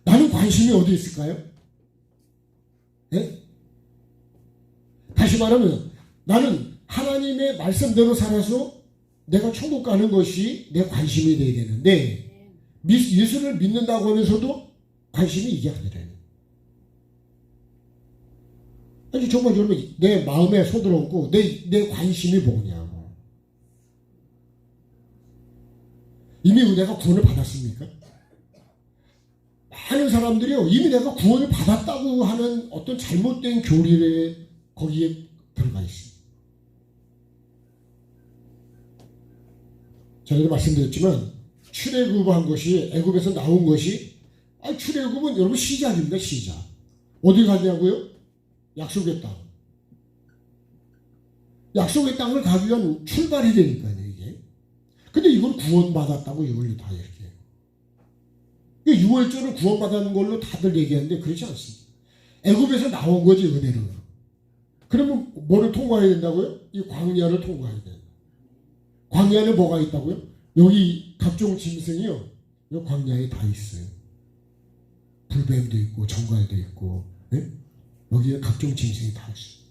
나는 관심이 어디 있을까요? 네? 다시 말하면 나는 하나님의 말씀대로 살아서 내가 천국 가는 것이 내 관심이 돼야 되는데 예수를 믿는다고 하면서도 관심이 이게 아니래요. 아니 정말 여러분 내 마음에 서들어오고 내 관심이 뭐냐고. 이미 내가 구원을 받았습니까? 많은 사람들이요 이미 내가 구원을 받았다고 하는 어떤 잘못된 교리에 거기에 들어가 있어요. 전에도 말씀드렸지만 출애굽한 것이 애굽에서 나온 것이 출애굽은 여러분 시작입니다. 시작. 어디 가냐고요? 약속의 땅. 약속의 땅을 가기 위한 출발이 되니까요. 이게. 근데 이걸 구원받았다고 이걸 다 이렇게. 6월절을 구원받은 걸로 다들 얘기하는데 그렇지 않습니다. 애굽에서 나온 거지 은혜로. 그러면 뭐를 통과해야 된다고요? 이 광야를 통과해야 돼요. 광야에 뭐가 있다고요? 여기 각종 짐승이요. 이 광야에 다 있어요. 불뱀도 있고 정갈도 있고 네? 여기에 각종 짐승이 다 있어요.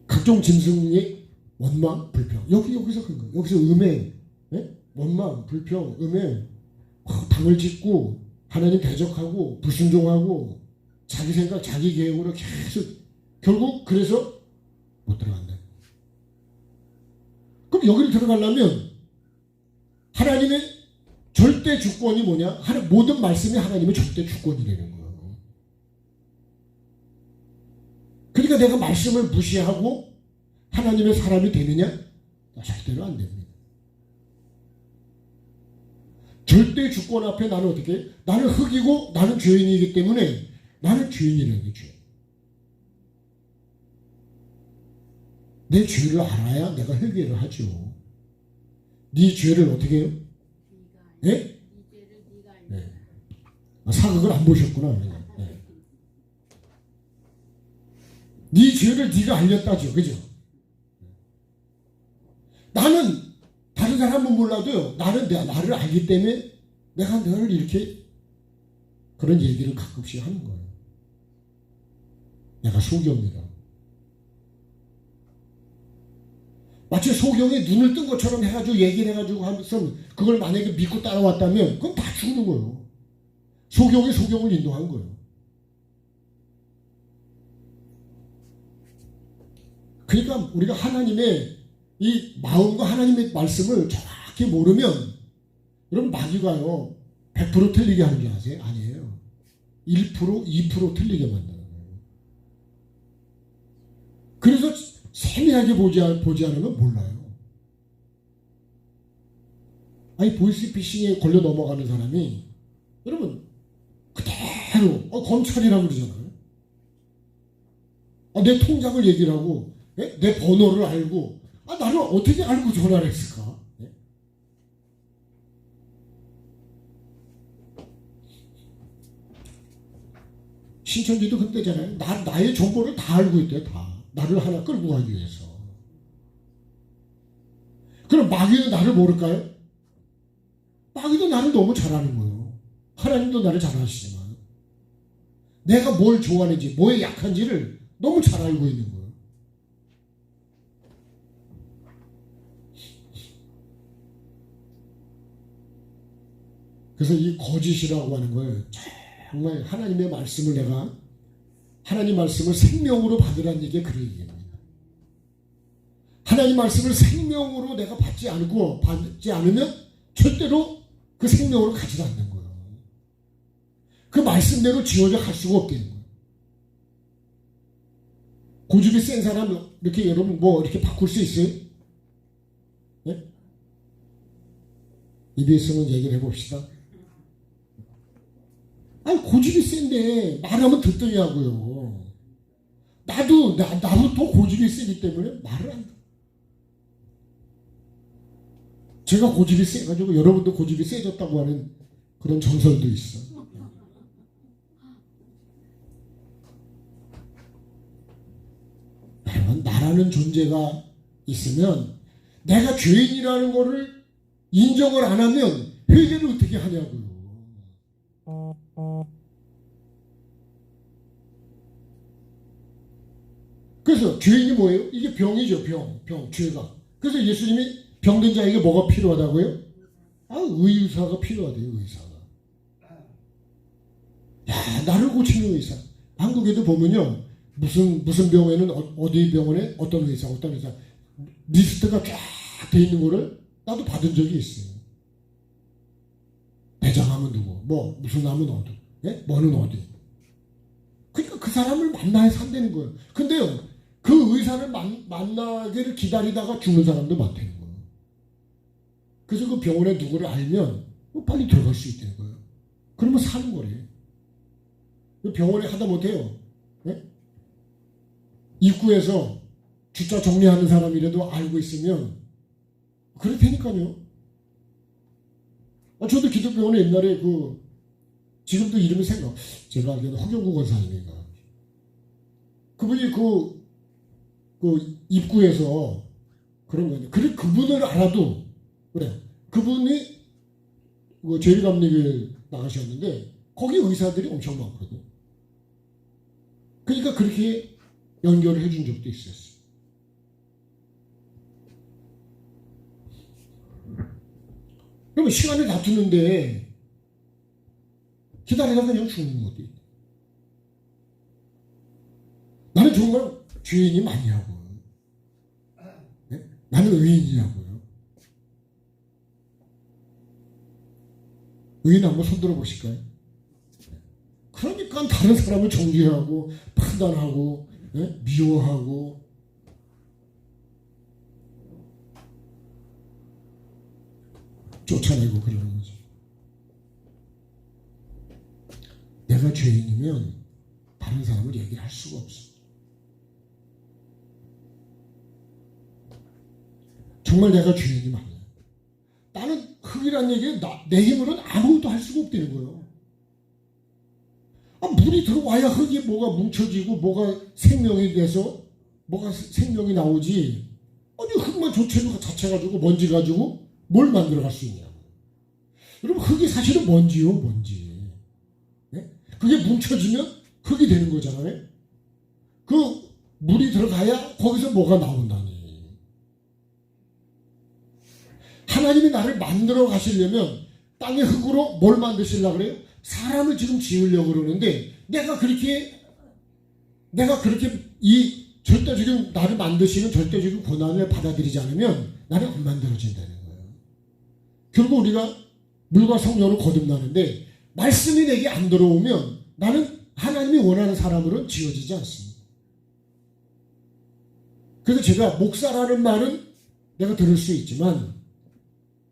각종 짐승의 원망, 불평. 여기서 그런 거예요. 여기서 음행, 네? 원망, 불평, 음행. 당을 짓고 하나님 대적하고 불순종하고 자기 생각, 자기 계획으로 계속 결국 그래서 못 들어간다. 그럼 여기를 들어가려면 하나님의 절대 주권이 뭐냐? 모든 말씀이 하나님의 절대 주권이라는 거예요. 그러니까 내가 말씀을 무시하고 하나님의 사람이 되느냐? 절대로 안 됩니다. 절대 주권 앞에 나는 어떻게 해? 나는 흙이고 나는 죄인이기 때문에 나는 죄인이라는 거죠. 내 죄를 알아야 내가 회개를 하죠. 네 죄를 어떻게 해요? 네? 네. 사극을 안 보셨구나. 네. 네 죄를 네가 알렸다죠. 그죠? 나는 다른 사람은 몰라도요. 나는 나를 알기 때문에 내가 늘 이렇게 그런 얘기를 가끔씩 하는 거예요. 내가 소경이다. 마치 소경이 눈을 뜬 것처럼 해가지고 얘기를 해가지고 하면서 그걸 만약에 믿고 따라왔다면 그건 다 죽는 거예요. 소경이 소경을 인도한 거예요. 그러니까 우리가 하나님의 이 마음과 하나님의 말씀을 정확히 모르면 여러분 마귀가요 100% 틀리게 하는 줄 아세요? 아니에요. 1%, 2% 틀리게 만드는 거예요. 그래서 세밀하게 보지 않으면 몰라요. 아니 보이스피싱에 걸려 넘어가는 사람이 여러분 그대로 검찰이라고 그러잖아요. 내 통장을 얘기를 하고 내 번호를 알고 나를 어떻게 알고 전화를 했을까? 신천지도 그때잖아요. 나의 정보를 다 알고 있대요. 다. 나를 하나 끌고 가기 위해서. 그럼 마귀는 나를 모를까요? 마귀도 나를 너무 잘 아는 거예요. 하나님도 나를 잘 아시지만 내가 뭘 좋아하는지 뭐에 약한지를 너무 잘 알고 있는 거예요. 그래서 이 거짓이라고 하는 걸 정말 하나님의 말씀을 내가 하나님 말씀을 생명으로 받으라는 얘기가 그런 얘기입니다. 하나님 말씀을 생명으로 내가 받지 않으면 절대로 그 생명으로 가지 않는 거예요. 그 말씀대로 지어져 갈 수가 없다는 거예요. 고집이 센 사람 이렇게 여러분 이렇게 바꿀 수 있어요? 네? 입에 있으면 얘기를 해봅시다. 아니 고집이 센데 말하면 듣더니 하고요. 나도 더 고집이 세기 때문에 말을 안 해. 제가 고집이 세가지고 여러분도 고집이 세졌다고 하는 그런 전설도 있어. 여러분 나라는 존재가 있으면 내가 죄인이라는 거를 인정을 안 하면 회개를 어떻게 하냐고요. 그래서 죄인이 뭐예요? 이게 병이죠. 병, 죄가. 그래서 예수님이 병든 자에게 뭐가 필요하다고요? 의사가 필요하대요. 의사가. 나를 고치는 의사. 한국에도 보면요. 무슨 병에는 어디 병원에 어떤 의사 리스트가 쫙 돼 있는 거를 나도 받은 적이 있어요. 대장하면 누구, 무슨 하면 어디, 뭐는 어디. 그러니까 그 사람을 만나야 산다는 거예요. 근데요, 그 의사 의사를 만나기를 기다리다가 죽는 사람도 많다는 거예요. 그래서 그 병원에 누구를 알면 빨리 들어갈 수 있다는 거예요. 그러면 사는 거래. 병원에 하다못해요. 네? 입구에서 주차 정리하는 사람이라도 알고 있으면 그럴 테니까요. 저도 기독병원에 옛날에 지금도 이름이 제가 알기로는 허경구 권사님인가. 그분이 입구에서 그런 거예요. 그래, 그분을 알아도, 그래. 그분이 재리감리교회 나가셨는데, 거기 의사들이 엄청 많거든. 그러니까 그렇게 연결을 해준 적도 있었어. 그러면 시간을 다투는데, 기다리다가 그냥 죽는 거지. 나는 정말 죄인이 맞냐고. 네? 나는 의인이냐고요. 의인 한번 손들어 보실까요? 그러니까 다른 사람을 정죄하고 판단하고 네? 미워하고 쫓아내고 그러는 거죠. 내가 죄인이면 다른 사람을 얘기할 수가 없어. 정말 내가 죄인이 맞냐. 나는 흙이란 얘기에 내 힘으로는 아무것도 할 수가 없다는 거예요. 물이 들어와야 흙이 뭐가 뭉쳐지고 뭐가 생명이 돼서 뭐가 생명이 나오지. 아니 흙만 자체 가지고 먼지 가지고 뭘 만들어 갈 수 있냐. 여러분 흙이 사실은 먼지요. 먼지. 네? 그게 뭉쳐지면 흙이 되는 거잖아요. 그 물이 들어가야 거기서 뭐가 나온다니. 하나님이 나를 만들어 가시려면 땅의 흙으로 뭘 만드시려고 그래요? 사람을 지금 지으려고 그러는데 내가 그렇게 이 절대적인 나를 만드시는 절대적인 고난을 받아들이지 않으면 나는 안 만들어진다는 거예요. 결국 우리가 물과 성령을 거듭나는데 말씀이 내게 안 들어오면 나는 하나님이 원하는 사람으로는 지어지지 않습니다. 그래서 제가 목사라는 말은 내가 들을 수 있지만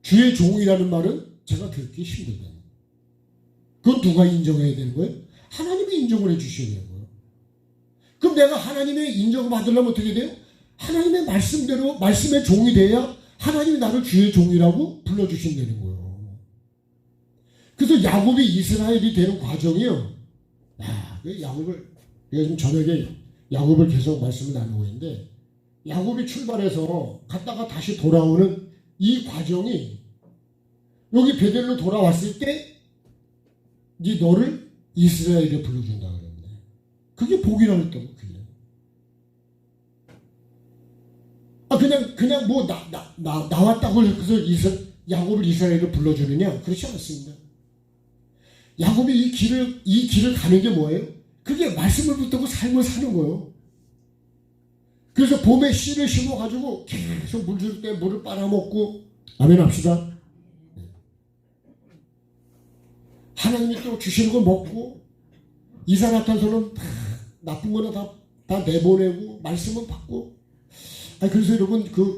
주의 종이라는 말은 제가 듣기 힘들다. 그건 누가 인정해야 되는 거예요? 하나님이 인정을 해주셔야 되는 거예요. 그럼 내가 하나님의 인정을 받으려면 어떻게 돼요? 하나님의 말씀대로 말씀의 종이 돼야 하나님이 나를 주의 종이라고 불러주신다는 거예요. 그래서 야곱이 이스라엘이 되는 과정이요. 야곱을 우리가 지금 저녁에 야곱을 계속 말씀을 나누고 있는데 야곱이 출발해서 갔다가 다시 돌아오는 이 과정이 여기 베델로 돌아왔을 때 네 너를 이스라엘에 불러준다 그랬는데 그게 복이라고 했다고. 그냥 뭐 나왔다고 해서 야곱을 이스라엘에 불러주느냐? 그렇지 않습니다. 야곱이 이 길을 가는 게 뭐예요? 그게 말씀을 붙들고 삶을 사는 거예요. 그래서 봄에 씨를 심어가지고 계속 물 줄 때 물을 빨아먹고 아멘 합시다. 하나님이 또 주시는 걸 먹고 이산화탄소는 나쁜 거는 다 내보내고 말씀은 받고. 그래서 여러분 그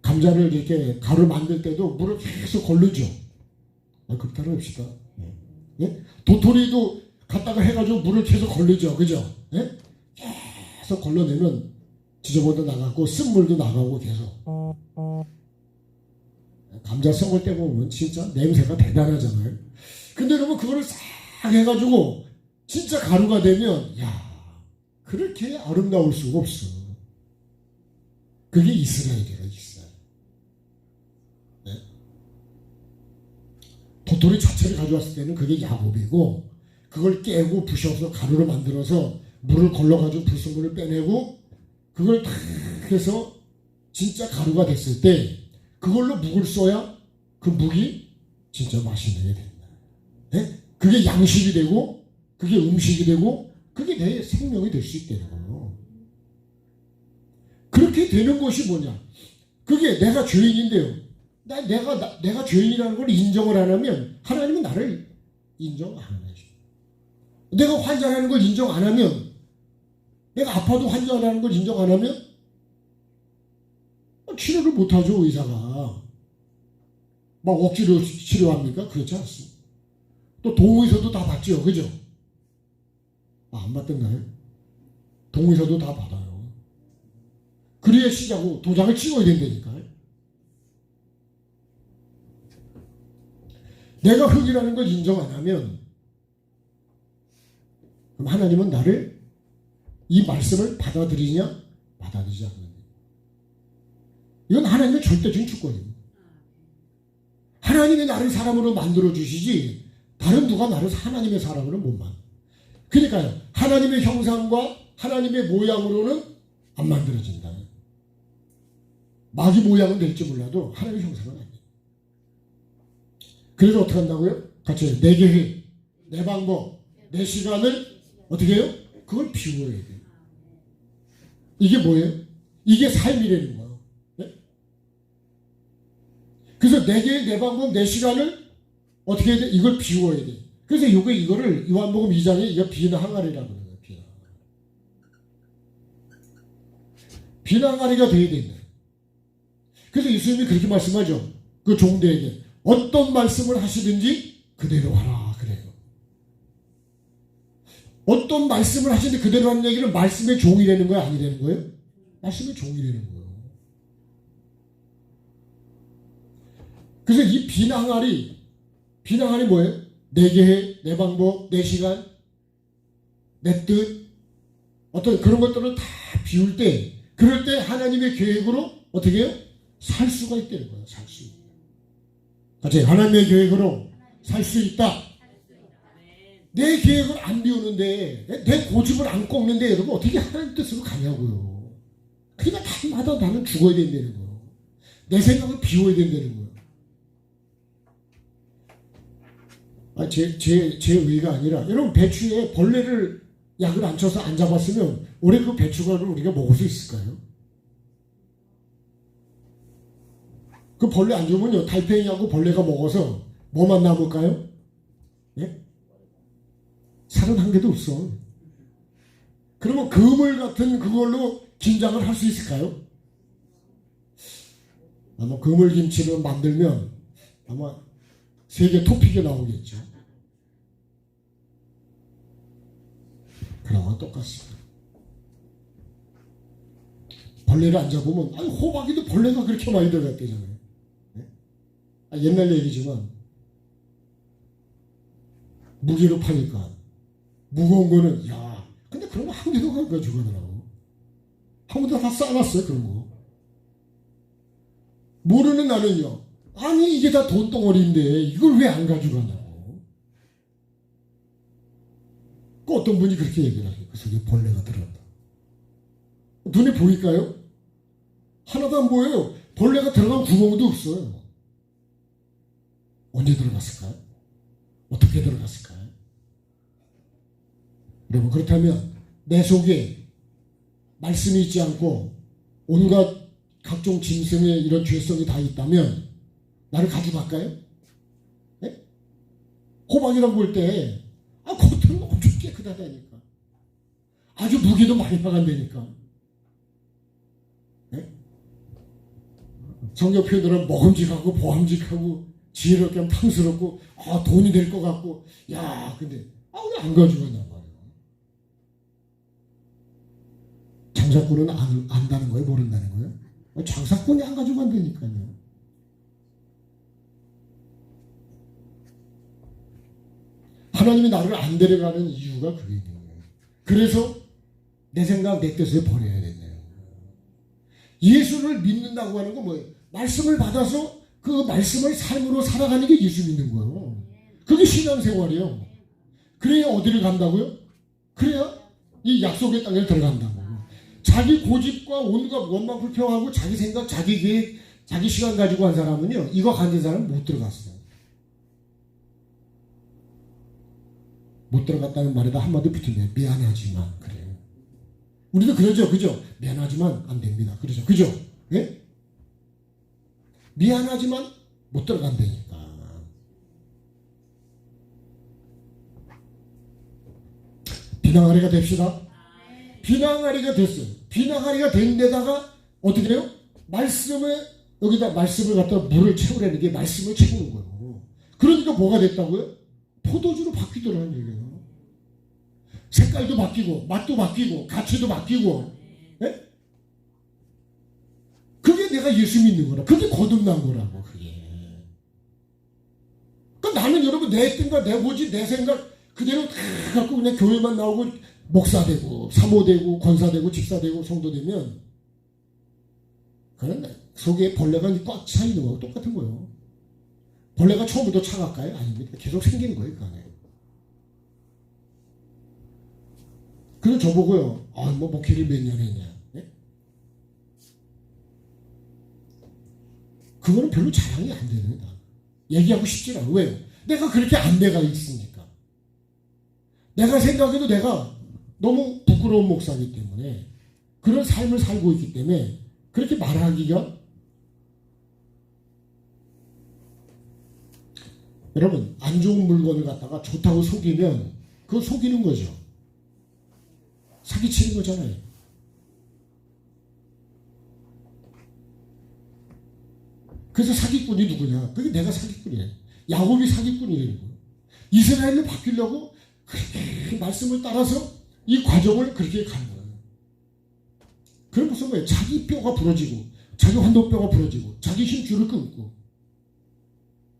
감자를 이렇게 가루 만들 때도 물을 계속 걸르죠. 그렇다고 합시다. 예? 도토리도 갖다가 해가지고 물을 계속 걸르죠. 그죠? 예? 계속 걸러내면 지저분도 나가고 쓴물도 나가고 계속. 감자 썩을 때 보면 진짜 냄새가 대단하잖아요. 근데 여러분 그거를 싹 해가지고 진짜 가루가 되면 그렇게 아름다울 수가 없어. 그게 이스라엘이에요. 이스라엘. 네? 도토리 자체를 가져왔을 때는 그게 야곱이고 그걸 깨고 부셔서 가루로 만들어서 물을 걸러가지고 불순물을 빼내고 그걸 탁 해서 진짜 가루가 됐을 때 그걸로 묵을 써야 그 묵이 진짜 맛있는 게 된다. 네? 그게 양식이 되고 그게 음식이 되고 그게 내 생명이 될 수 있다는 거예요. 그렇게 되는 것이 뭐냐? 그게 내가 죄인인데요. 내가 죄인이라는 걸 인정을 안 하면 하나님은 나를 인정 안 하죠. 내가 환자라는 걸 인정 안 하면 내가 아파도 환자라는 걸 인정 안 하면 치료를 못하죠. 의사가 막 억지로 치료합니까? 그렇지 않습니다. 또 동의서도 다 받죠. 그죠? 안 받던가요? 동의서도 다 받아요. 그래야 시작하고 도장을 찍어야 된다니까요. 내가 흙이라는 걸 인정 안 하면 그럼 하나님은 나를 이 말씀을 받아들이냐 받아들이지 않느냐. 이건 하나님의 절대적인 주권입니다. 하나님이 나를 사람으로 만들어 주시지 다른 누가 나를 하나님의 사람으로 못 만들어. 그러니까요. 하나님의 형상과 하나님의 모양으로는 안 만들어진다. 마귀 모양은 될지 몰라도 하나님의 형상은 아니에요. 그래서 어떻게 한다고요? 같이 해요. 내 계획, 내 방법, 내 시간을 어떻게 해요? 그걸 비워야 돼요. 이게 뭐예요? 이게 삶이라는 거예요. 네? 그래서 내 계획, 내 방법, 내 시간을 어떻게 해야 돼? 이걸 비워야 돼. 그래서 이거를 요한복음 2장에 이거 비나항아리라고 그래요. 비나항아리가 돼야 된다. 그래서 예수님이 그렇게 말씀하죠. 그 종들에게 어떤 말씀을 하시든지 그대로 하라 그래요. 어떤 말씀을 하시는데 그대로 하는 얘기는 말씀의 종이라는 거야? 아니라는 거예요? 말씀의 종이라는 거예요. 그래서 이 비나항아리 뭐예요? 내 계획, 내 방법, 내 시간, 내 뜻 어떤 그런 것들을 다 비울 때 그럴 때 하나님의 계획으로 어떻게 해요? 살 수가 있다는 거예요. 살 수 있다. 같이 하나님의 계획으로 살 수 있다. 내 계획을 안 비우는데 내 고집을 안 꺾는데 여러분 어떻게 하나님 뜻으로 가냐고요. 그러니까 날마다 나는 죽어야 된다는 거예요. 내 생각을 비워야 된다는 거예요. 제 의가 아니라 여러분 배추에 벌레를 약을 안 쳐서 안 잡았으면 올해 그 배추가를 우리가 먹을 수 있을까요? 그 벌레 안 주면요 달팽이하고 벌레가 먹어서 뭐만 남을까요? 예? 살은 한 개도 없어. 그러면 그물 같은 그걸로 김장을 할 수 있을까요? 아마 그물김치를 만들면 아마 세계 토픽에 나오겠죠. 그거와 똑같습니다. 벌레를 안 잡으면 호박에도 벌레가 그렇게 많이 들어갔대잖아요. 네? 옛날 얘기지만 무기로 파니까 무거운 거는 근데 그런 거 한 개도 안 가져가더라고. 한 번도 다 싸놨어요 그런 거. 모르는 나는요. 아니 이게 다 돈덩어리인데 이걸 왜 안 가져가냐고. 그 어떤 분이 그렇게 얘기를 하죠. 그 속에 벌레가 들어간다. 눈에 보일까요? 하나도 안 보여요. 벌레가 들어간 구멍도 없어요. 언제 들어갔을까요? 어떻게 들어갔을까요? 여러분 그렇다면 내 속에 말씀이 있지 않고 온갖 각종 짐승의 이런 죄성이 다 있다면 나를 가져갈까요? 네? 호박이라고 볼 때 겉은 엄청 깨끗하다니까. 아주 무게도 많이 나간다니까. 네? 성경 표현으로 먹음직하고 보함직하고 지혜롭게 하면 탕스럽고 돈이 될 것 같고 근데 왜 안 가져가냐 말이야. 장사꾼은 안다는 거예요? 모른다는 거예요? 장사꾼이 안 가져간다니까요. 하나님이 나를 안 데려가는 이유가 그게 있는 거예요. 그래서 내 생각, 내 뜻을 버려야 된다는 거예요. 예수를 믿는다고 하는 건 뭐예요? 말씀을 받아서 그 말씀을 삶으로 살아가는 게 예수 믿는 거예요. 그게 신앙생활이에요. 그래야 어디를 간다고요? 그래야 이 약속의 땅에 들어간다고. 자기 고집과 온갖 원망 불평하고 자기 생각, 자기 계획, 자기 시간 가지고 한 사람은요. 이거 가진 사람은 못 들어갔어요. 못 들어갔다는 말에다 한마디 붙이면 미안하지만 그래요. 우리도 그러죠. 그죠? 미안하지만 안 됩니다. 그러죠. 그죠? 예? 미안하지만 못 들어간다니까. 비나가리가 됩시다. 비낭아리가 됐어요. 비낭아리가 된 데다가 어떻게 해요? 여기다 말씀을 갖다 물을 채우라는 게 말씀을 채우는 거예요. 그러니까 뭐가 됐다고요? 포도주로 바뀌더라는 얘기예요. 색깔도 바뀌고 맛도 바뀌고 가치도 바뀌고. 예? 그게 내가 예수 믿는 거라. 그게 거듭난 거라고. 그게. 그러니까 나는 여러분 내 생각, 내 고집, 내 생각 그대로 다 갖고 그냥 교회만 나오고 목사 되고 사모 되고 권사 되고 집사 되고 성도 되면 그런 속에 벌레가 꽉 차 있는 거하고 똑같은 거예요. 벌레가 처음부터 차갈까요? 아닙니다. 계속 생기는 거예요. 그 안에. 그래서 저보고요. 뭐 목회를 몇 년 했냐. 네? 그거는 별로 자랑이 안 되는 거야. 얘기하고 싶지 않아. 왜요? 내가 그렇게 안내가 있으니까. 내가 생각해도 내가 너무 부끄러운 목사이기 때문에 그런 삶을 살고 있기 때문에 그렇게 말하기가 여러분 안 좋은 물건을 갖다가 좋다고 속이면 그거 속이는 거죠. 사기치는 거잖아요. 그래서 사기꾼이 누구냐? 그게 내가 사기꾼이에요. 야곱이 사기꾼이라는 거예요. 이스라엘로 바뀌려고 그렇게 말씀을 따라서 이 과정을 그렇게 가는 거예요. 그럼 무슨 뭐예요? 자기 뼈가 부러지고 자기 환도뼈가 부러지고 자기 힘줄을 끊고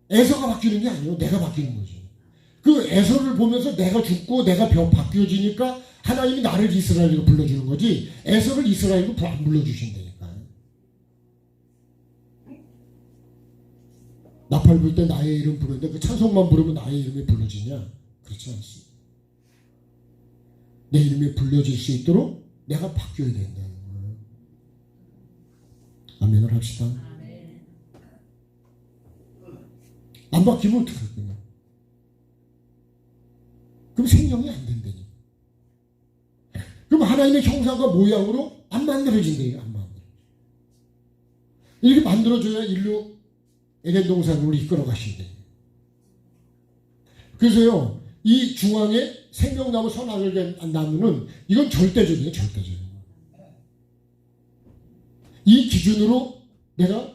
에서가 바뀌는 게 아니에요. 내가 바뀌는 거지. 그 에서를 보면서 내가 죽고 내가 바뀌어지니까 하나님이 나를 이스라엘로 불러주는 거지 에서를 이스라엘로 안 불러주신다니까. 나팔 불 때 나의 이름 부르는데 그 찬송만 부르면 나의 이름이 불러지냐? 그렇지 않습니다. 내 이름이 불려질 수 있도록 내가 바뀌어야 된다는 거예요. 아멘을 합시다. 안 바뀌면 어떡할 거냐? 그럼 생명이 안 된다니. 그럼 하나님의 형상과 모양으로 안 만들어진대요. 안 만들어져. 이렇게 만들어줘야 인류 에덴 동산으로 이끌어 가신대. 그래서요, 이 중앙에 생명나무 선악을 나무는 이건 절대적이에요. 절대적. 이 기준으로 내가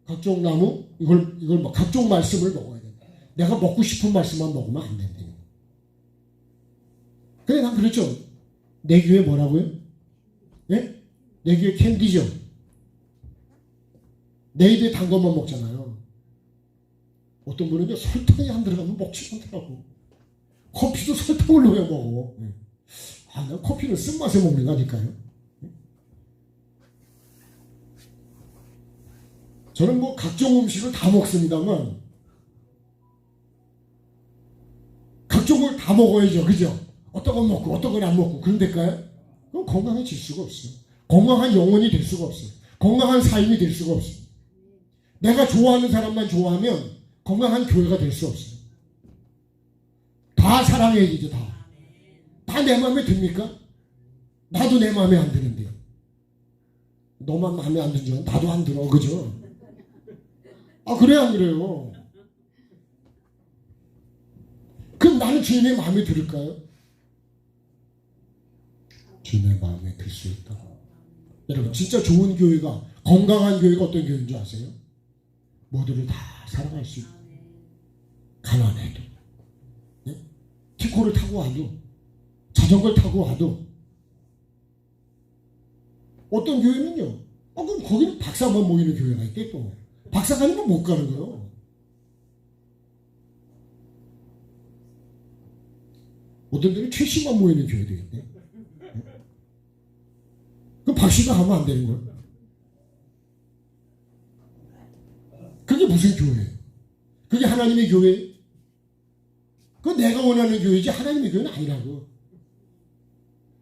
각종 나무 이걸 각종 말씀을 먹어야 된다. 내가 먹고 싶은 말씀만 먹으면 안 된다. 그래 난 그렇죠. 내 귀에 뭐라고요? 예? 내 귀에 캔디죠. 내 입에 단 것만 먹잖아요. 어떤 분은 설탕이 안 들어가면 먹지 않더라고. 커피도 설탕을 넣어야 먹어. 난 커피는 쓴맛에 먹는 거니까요. 저는 뭐 각종 음식을 다 먹습니다만 각종 걸 다 먹어야죠. 그죠? 어떤 건 먹고 어떤 건 안 먹고 그런데까요? 그럼 건강해질 수가 없어요. 건강한 영혼이 될 수가 없어요. 건강한 삶이 될 수가 없어요. 내가 좋아하는 사람만 좋아하면 건강한 교회가 될 수 없어요. 다 사랑해야지. 다 내 마음에 듭니까? 나도 내 마음에 안 드는데. 너만 마음에 안 들죠? 나도 안 들어. 그죠? 그래 안 그래요? 그럼 나는 주님의 마음에 들을까요? 주님의 마음에 들 수 있다. 여러분 진짜 좋은 교회가 건강한 교회가 어떤 교회인 줄 아세요? 모두를 다 사랑할 수 있고 가난해도 네? 티코를 타고 와도 자전거를 타고 와도 어떤 교회는요 그럼 거기는 박사만 모이는 교회가 있대. 또 박사 가는 건 못 가는 거예요. 어떤 데는 최씨만 모이는 교회도 있대. 그럼 박씨가 하면 안 되는 거예요. 그게 무슨 교회예요? 그게 하나님의 교회예요? 그건 내가 원하는 교회지 하나님의 교회는 아니라고.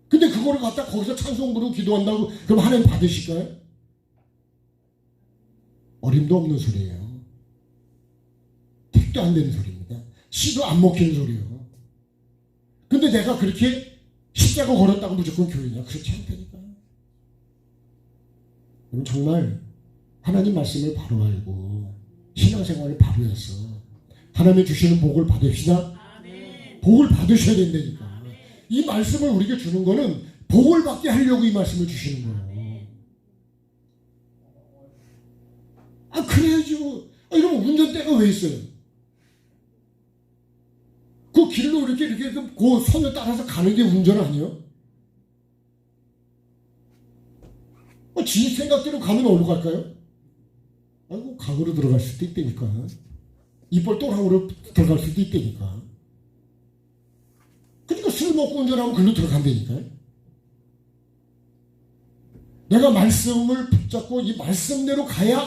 근데 그거를 갖다 거기서 찬송 부르고 기도한다고 그럼 하나님 받으실까요? 어림도 없는 소리예요. 택도 안 되는 소리입니다. 씨도 안 먹히는 소리예요. 근데 내가 그렇게 십자가 걸었다고 무조건 교회냐? 그렇지 않다니까요. 그럼 정말 하나님 말씀을 바로 알고 신앙생활을 바로 해서 하나님이 주시는 복을 받읍시다. 복을 받으셔야 된다니까. 이 말씀을 우리에게 주는 거는 복을 받게 하려고 이 말씀을 주시는 거예요. 그래야죠. 이러면 운전대가 왜 있어요? 그 길로 이렇게 그 선을 따라서 가는 게 운전 아니에요? 지 생각대로 가면 어디로 갈까요? 아이고, 강으로 들어갈 수도 있다니까. 이빨 또랑으로 들어갈 수도 있다니까. 그러니까 술 먹고 운전하면 글로 들어간다니까요. 내가 말씀을 붙잡고 이 말씀대로 가야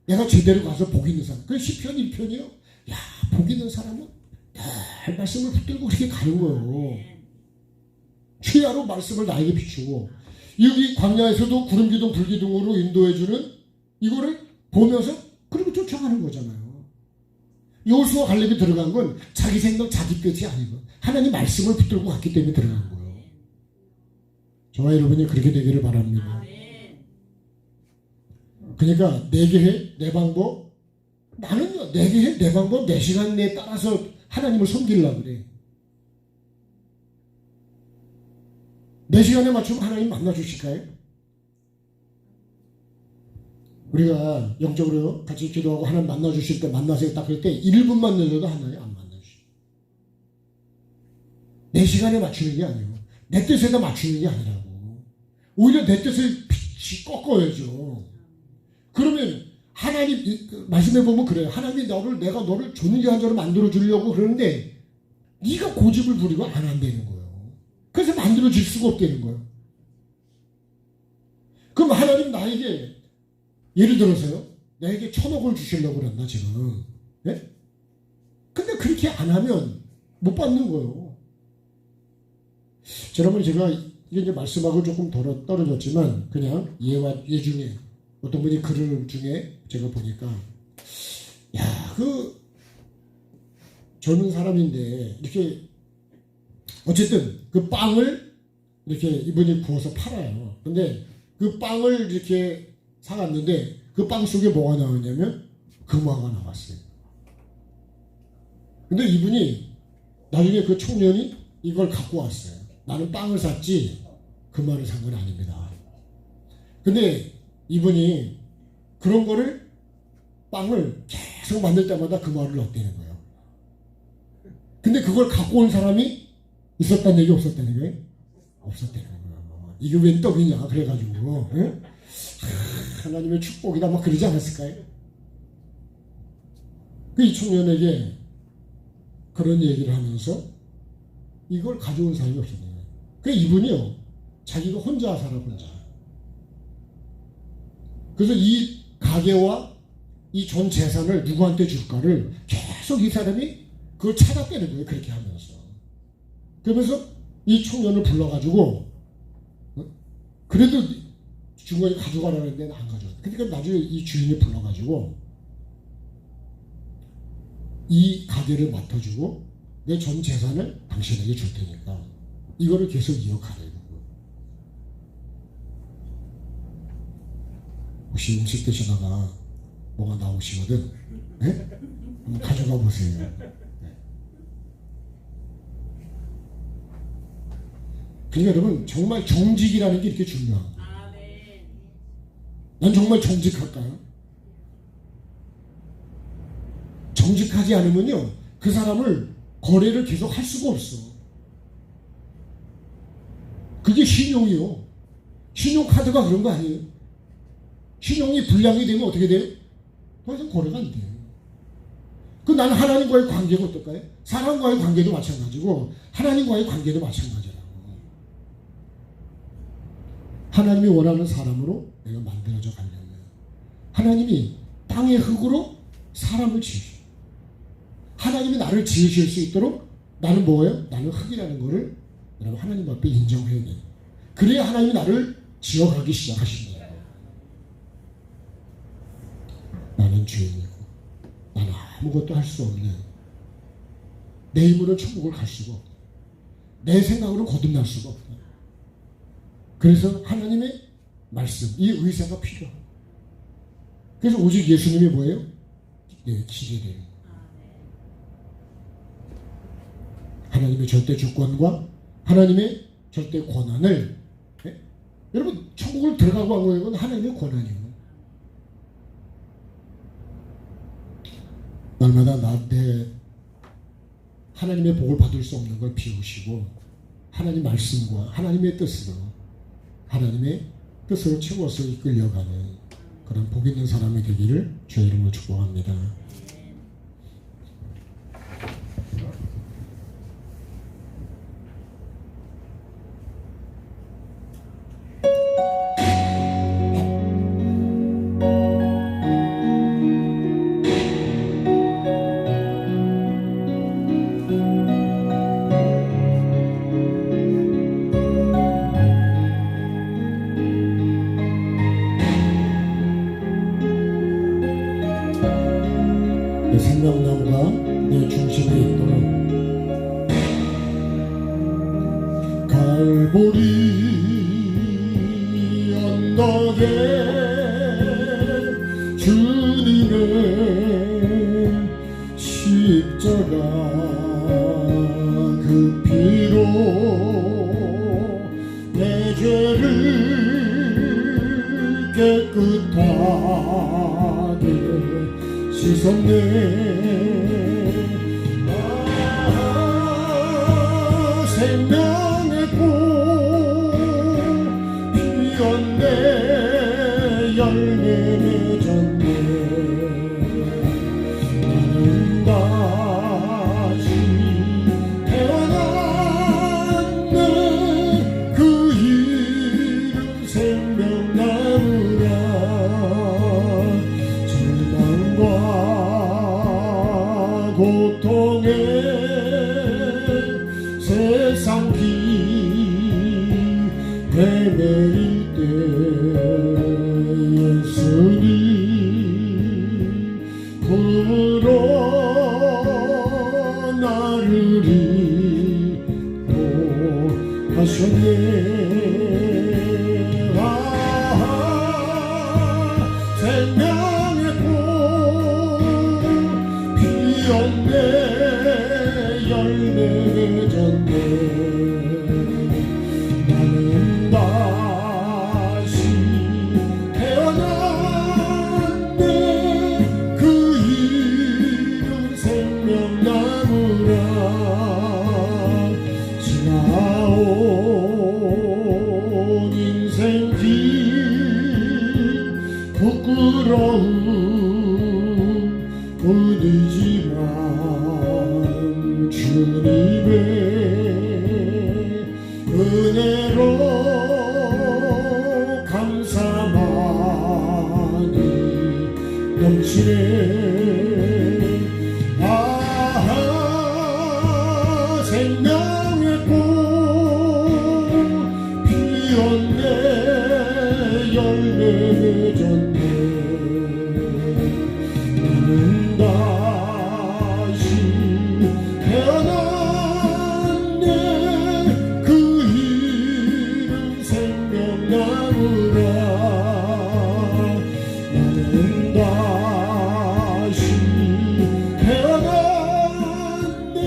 내가 제대로 가서 복 있는 사람. 그 시편 1편이요. 야, 복 있는 사람은 늘 말씀을 붙들고 그렇게 가는 거예요. 최하로 말씀을 나에게 비추고, 여기 광야에서도 구름기둥 불기둥으로 인도해주는 이거를 보면서 그리고 쫓아가는 거잖아요. 여호수아 갈렙이 들어간 건 자기 생각 자기 뜻이 아니고 하나님 말씀을 붙들고 갔기 때문에 들어간 거예요. 저와 여러분이 그렇게 되기를 바랍니다. 그러니까 내게 해, 내 방법. 나는요, 내게 해, 내 방법, 내 시간 내에 따라서 하나님을 섬기려고 그래. 내 시간에 맞추면 하나님 만나주실까요? 우리가 영적으로 같이 기도하고 하나님 만나주실 때 만나세요 딱 그럴 때 1분만 늦어도 하나님 안 만나주셔. 내 시간에 맞추는 게 아니에요. 내 뜻에다 맞추는 게 아니라고. 오히려 내 뜻을 꺾어야죠. 그러면 하나님 말씀해 보면 그래요. 하나님이 내가 너를 존귀한 자로 만들어 주려고 그러는데 네가 고집을 부리고 안 한다는 거예요. 그래서 만들어 줄 수가 없다는 거예요. 그럼 하나님 나에게 예를 들어서요, 나에게 1,000억을 주시려고 그랬나 지금? 네? 근데 그렇게 안 하면 못 받는 거예요. 여러분, 제가 이게 이제 말씀하고 조금 떨어졌지만 그냥 예 중에 어떤 분이 글을 중에 제가 보니까, 야, 그 젊은 사람인데 이렇게 어쨌든 그 빵을 이렇게 이분이 구워서 팔아요. 근데 그 빵을 이렇게 사갔는데 그 빵 속에 뭐가 나왔냐면 금화가 나왔어요. 근데 이분이 나중에 그 청년이 이걸 갖고 왔어요. 나는 빵을 샀지 금화를 산 건 아닙니다. 근데 이분이 그런 거를 빵을 계속 만들 때마다 금화를 넣었다는 거예요. 근데 그걸 갖고 온 사람이 있었다는 얘기 없었다는 거예요? 없었다는 거예요. 이게 웬 떡이냐 그래가지고 에? 하나님의 축복이다 막 그러지 않았을까요? 이 청년에게 그런 얘기를 하면서 이걸 가져온 사람이 없었네요. 이분이요, 자기가 혼자 살아 혼자. 그래서 이 가게와 이 전 재산을 누구한테 줄까를 계속 이 사람이 그걸 찾아대는 거예요. 그렇게 하면서. 그러면서 이 청년을 불러가지고 그래도 중간에 가져가라는 데는 안 가져가. 그러니까 나중에 이 주인이 불러가지고 이 가게를 맡아주고 내 전 재산을 당신에게 줄 테니까 이거를 계속 이어가라는 거예요. 혹시 음식 드시다가 뭐가 나오시거든, 네? 한번 가져가 보세요. 네. 그러니까 여러분, 정말 정직이라는 게 이렇게 중요한 거예요. 난 정말 정직할까요? 정직하지 않으면요, 그 사람을 거래를 계속 할 수가 없어. 그게 신용이요. 신용카드가 그런 거 아니에요. 신용이 불량이 되면 어떻게 돼요? 더 이상 거래가 안 돼요. 나는 하나님과의 관계가 어떨까요? 사람과의 관계도 마찬가지고 하나님과의 관계도 마찬가지라고. 하나님이 원하는 사람으로 내가 만들어져 가려면 하나님이 땅의 흙으로 사람을 지으시오. 하나님이 나를 지으실 수 있도록 나는 뭐예요? 나는 흙이라는 거를 여러분 하나님 앞에 인정해야 돼요. 그래야 하나님이 나를 지어가기 시작하신다. 나는 죄인이고 나는 아무것도 할 수 없는, 내 힘으로는 천국을 갈 수가 없다. 내 생각으로 거듭날 수가 없다. 그래서 하나님의 말씀, 이 의사가 필요합니다. 그래서 오직 예수님이 뭐예요? 네, 기계돼요. 하나님의 절대 주권과 하나님의 절대 권한을 여러분 천국을 들어가고 안 가는 건 하나님의 권한이에요. 날마다 나한테 하나님의 복을 받을 수 없는 걸 비우시고 하나님 말씀과 하나님의 뜻으로 채워서 이끌려가는 그런 복 있는 사람이 되기를 주의 이름으로 축복합니다. 내 생명나무가 내 중심에 있도록 갈보리 언덕에 주님의 십자가 그 피로 내 죄를 깨끗하게 씻었네. 생명의 꽃 피었네. 열매 맺었네. 나는 다시 태어났네. 그 이름 생명나무라. 고통에 세상 길 헤매일 때 예수님 부르러 나를 인도하셨네. 생명의 꽃 피었네. 열매 맺었네. 나는 다시 태어났네. 그 이름 생명나무라. 지나온 인생길 부끄러움 뿐이지만 주님의 은혜로 감사만이 넘치네. 생명의 꽃 피었네. 열매 맺었네. 나는 다시 태어났네. 그 이름 생명나무라. 나는 다시 태어났네.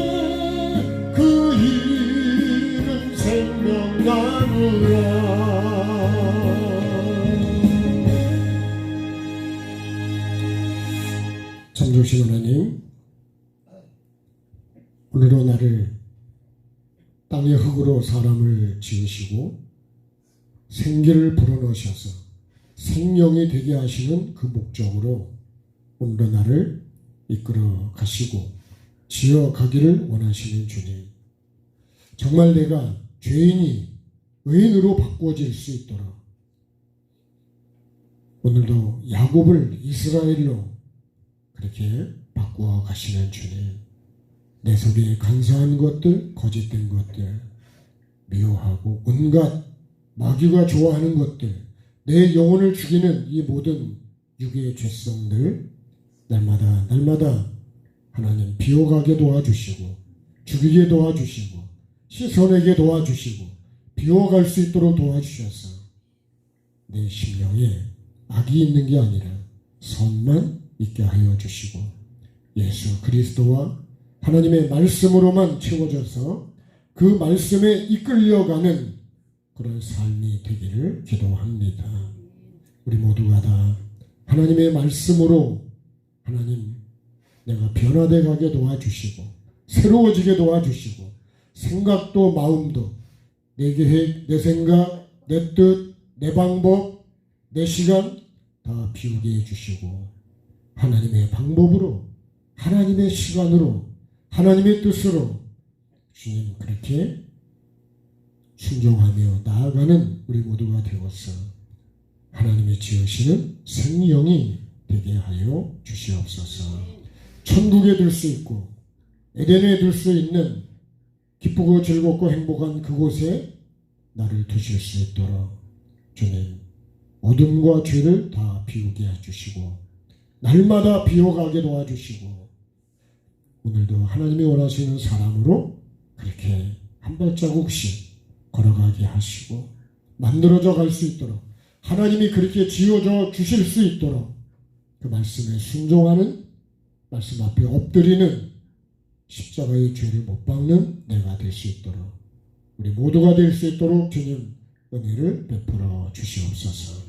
그 이름 생명나무라. 참 좋으신 하나님, 오늘도 나를 땅의 흙으로 사람을 지으시고 생기를 불어넣으셔서 생명이 되게 하시는 그 목적으로 오늘도 나를 이끌어 가시고 지어 가기를 원하시는 주님, 정말 내가 죄인이 의인으로 바꾸어질 수 있도록 오늘도 야곱을 이스라엘로 그렇게 바꾸어 가시는 주님, 내 속에 간사한 것들, 거짓된 것들, 미워하고 온갖 마귀가 좋아하는 것들, 내 영혼을 죽이는 이 모든 육의 죄성들 날마다 하나님 비워가게 도와주시고 죽이게 도와주시고 씻어내게 도와주시고 비워갈 수 있도록 도와주셔서 내 심령에 악이 있는 게 아니라 선만 있게 하여 주시고 예수 그리스도와 하나님의 말씀으로만 채워져서 그 말씀에 이끌려가는 그런 삶이 되기를 기도합니다. 우리 모두가 다 하나님의 말씀으로 하나님 내가 변화되어 가게 도와주시고 새로워지게 도와주시고 생각도 마음도 내 계획, 내 생각, 내 뜻, 내 방법, 내 시간 다 비우게 해주시고 하나님의 방법으로 하나님의 시간으로 하나님의 뜻으로 주님 그렇게 순종하며 나아가는 우리 모두가 되어서 하나님의 지으시는 생명이 되게 하여 주시옵소서. 천국에 들 수 있고 에덴에 들 수 있는 기쁘고 즐겁고 행복한 그곳에 나를 두실 수 있도록 주님 어둠과 죄를 다 비우게 해주시고 날마다 비워가게 도와주시고 오늘도 하나님이 원하시는 사람으로 그렇게 한 발자국씩 걸어가게 하시고 만들어져 갈 수 있도록 하나님이 그렇게 지어져 주실 수 있도록 그 말씀에 순종하는 말씀 앞에 엎드리는 십자가의 죄를 못 박는 내가 될 수 있도록 우리 모두가 될 수 있도록 주님 은혜를 베풀어 주시옵소서.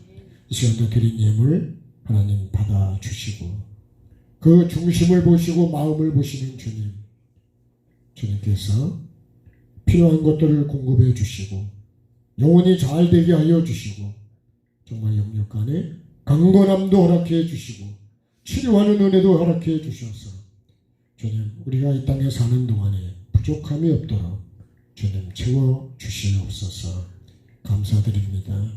이 시간도 드린 예물 하나님 받아주시고 그 중심을 보시고 마음을 보시는 주님께서 필요한 것들을 공급해 주시고 영혼이 잘 되게 하여 주시고 정말 영육 간에 강건함도 허락해 주시고 치료하는 은혜도 허락해 주셔서 주님 우리가 이 땅에 사는 동안에 부족함이 없도록 주님 채워 주시옵소서. 감사드립니다.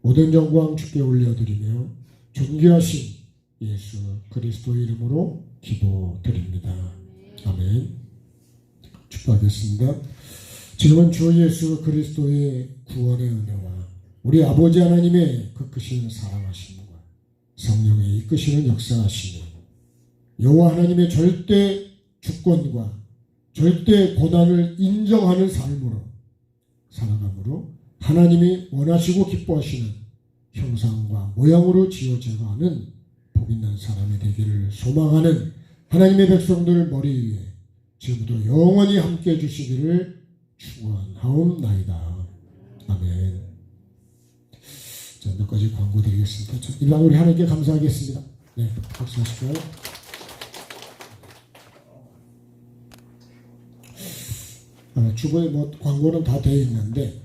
모든 영광 주께 올려드리며 존귀하신 예수 그리스도의 이름으로 기도드립니다. 아멘. 축복하겠습니다. 지금은 주 예수 그리스도의 구원의 은혜와 우리 아버지 하나님의 그 크신 사랑하심과 성령의 이끄시는 역사하심이 여호와 하나님의 절대 주권과 절대 고난을 인정하는 삶으로 살아감으로 하나님이 원하시고 기뻐하시는 형상과 모양으로 지어져가는 복있는 사람이 되기를 소망하는 하나님의 백성들 머리 위에 지금도 영원히 함께해 주시기를 축원하옵나이다. 아멘. 자, 몇 가지 광고 드리겠습니다. 일단 우리 하나님께 감사하겠습니다. 네, 박수하실까요? 주부에 광고는 다 되어 있는데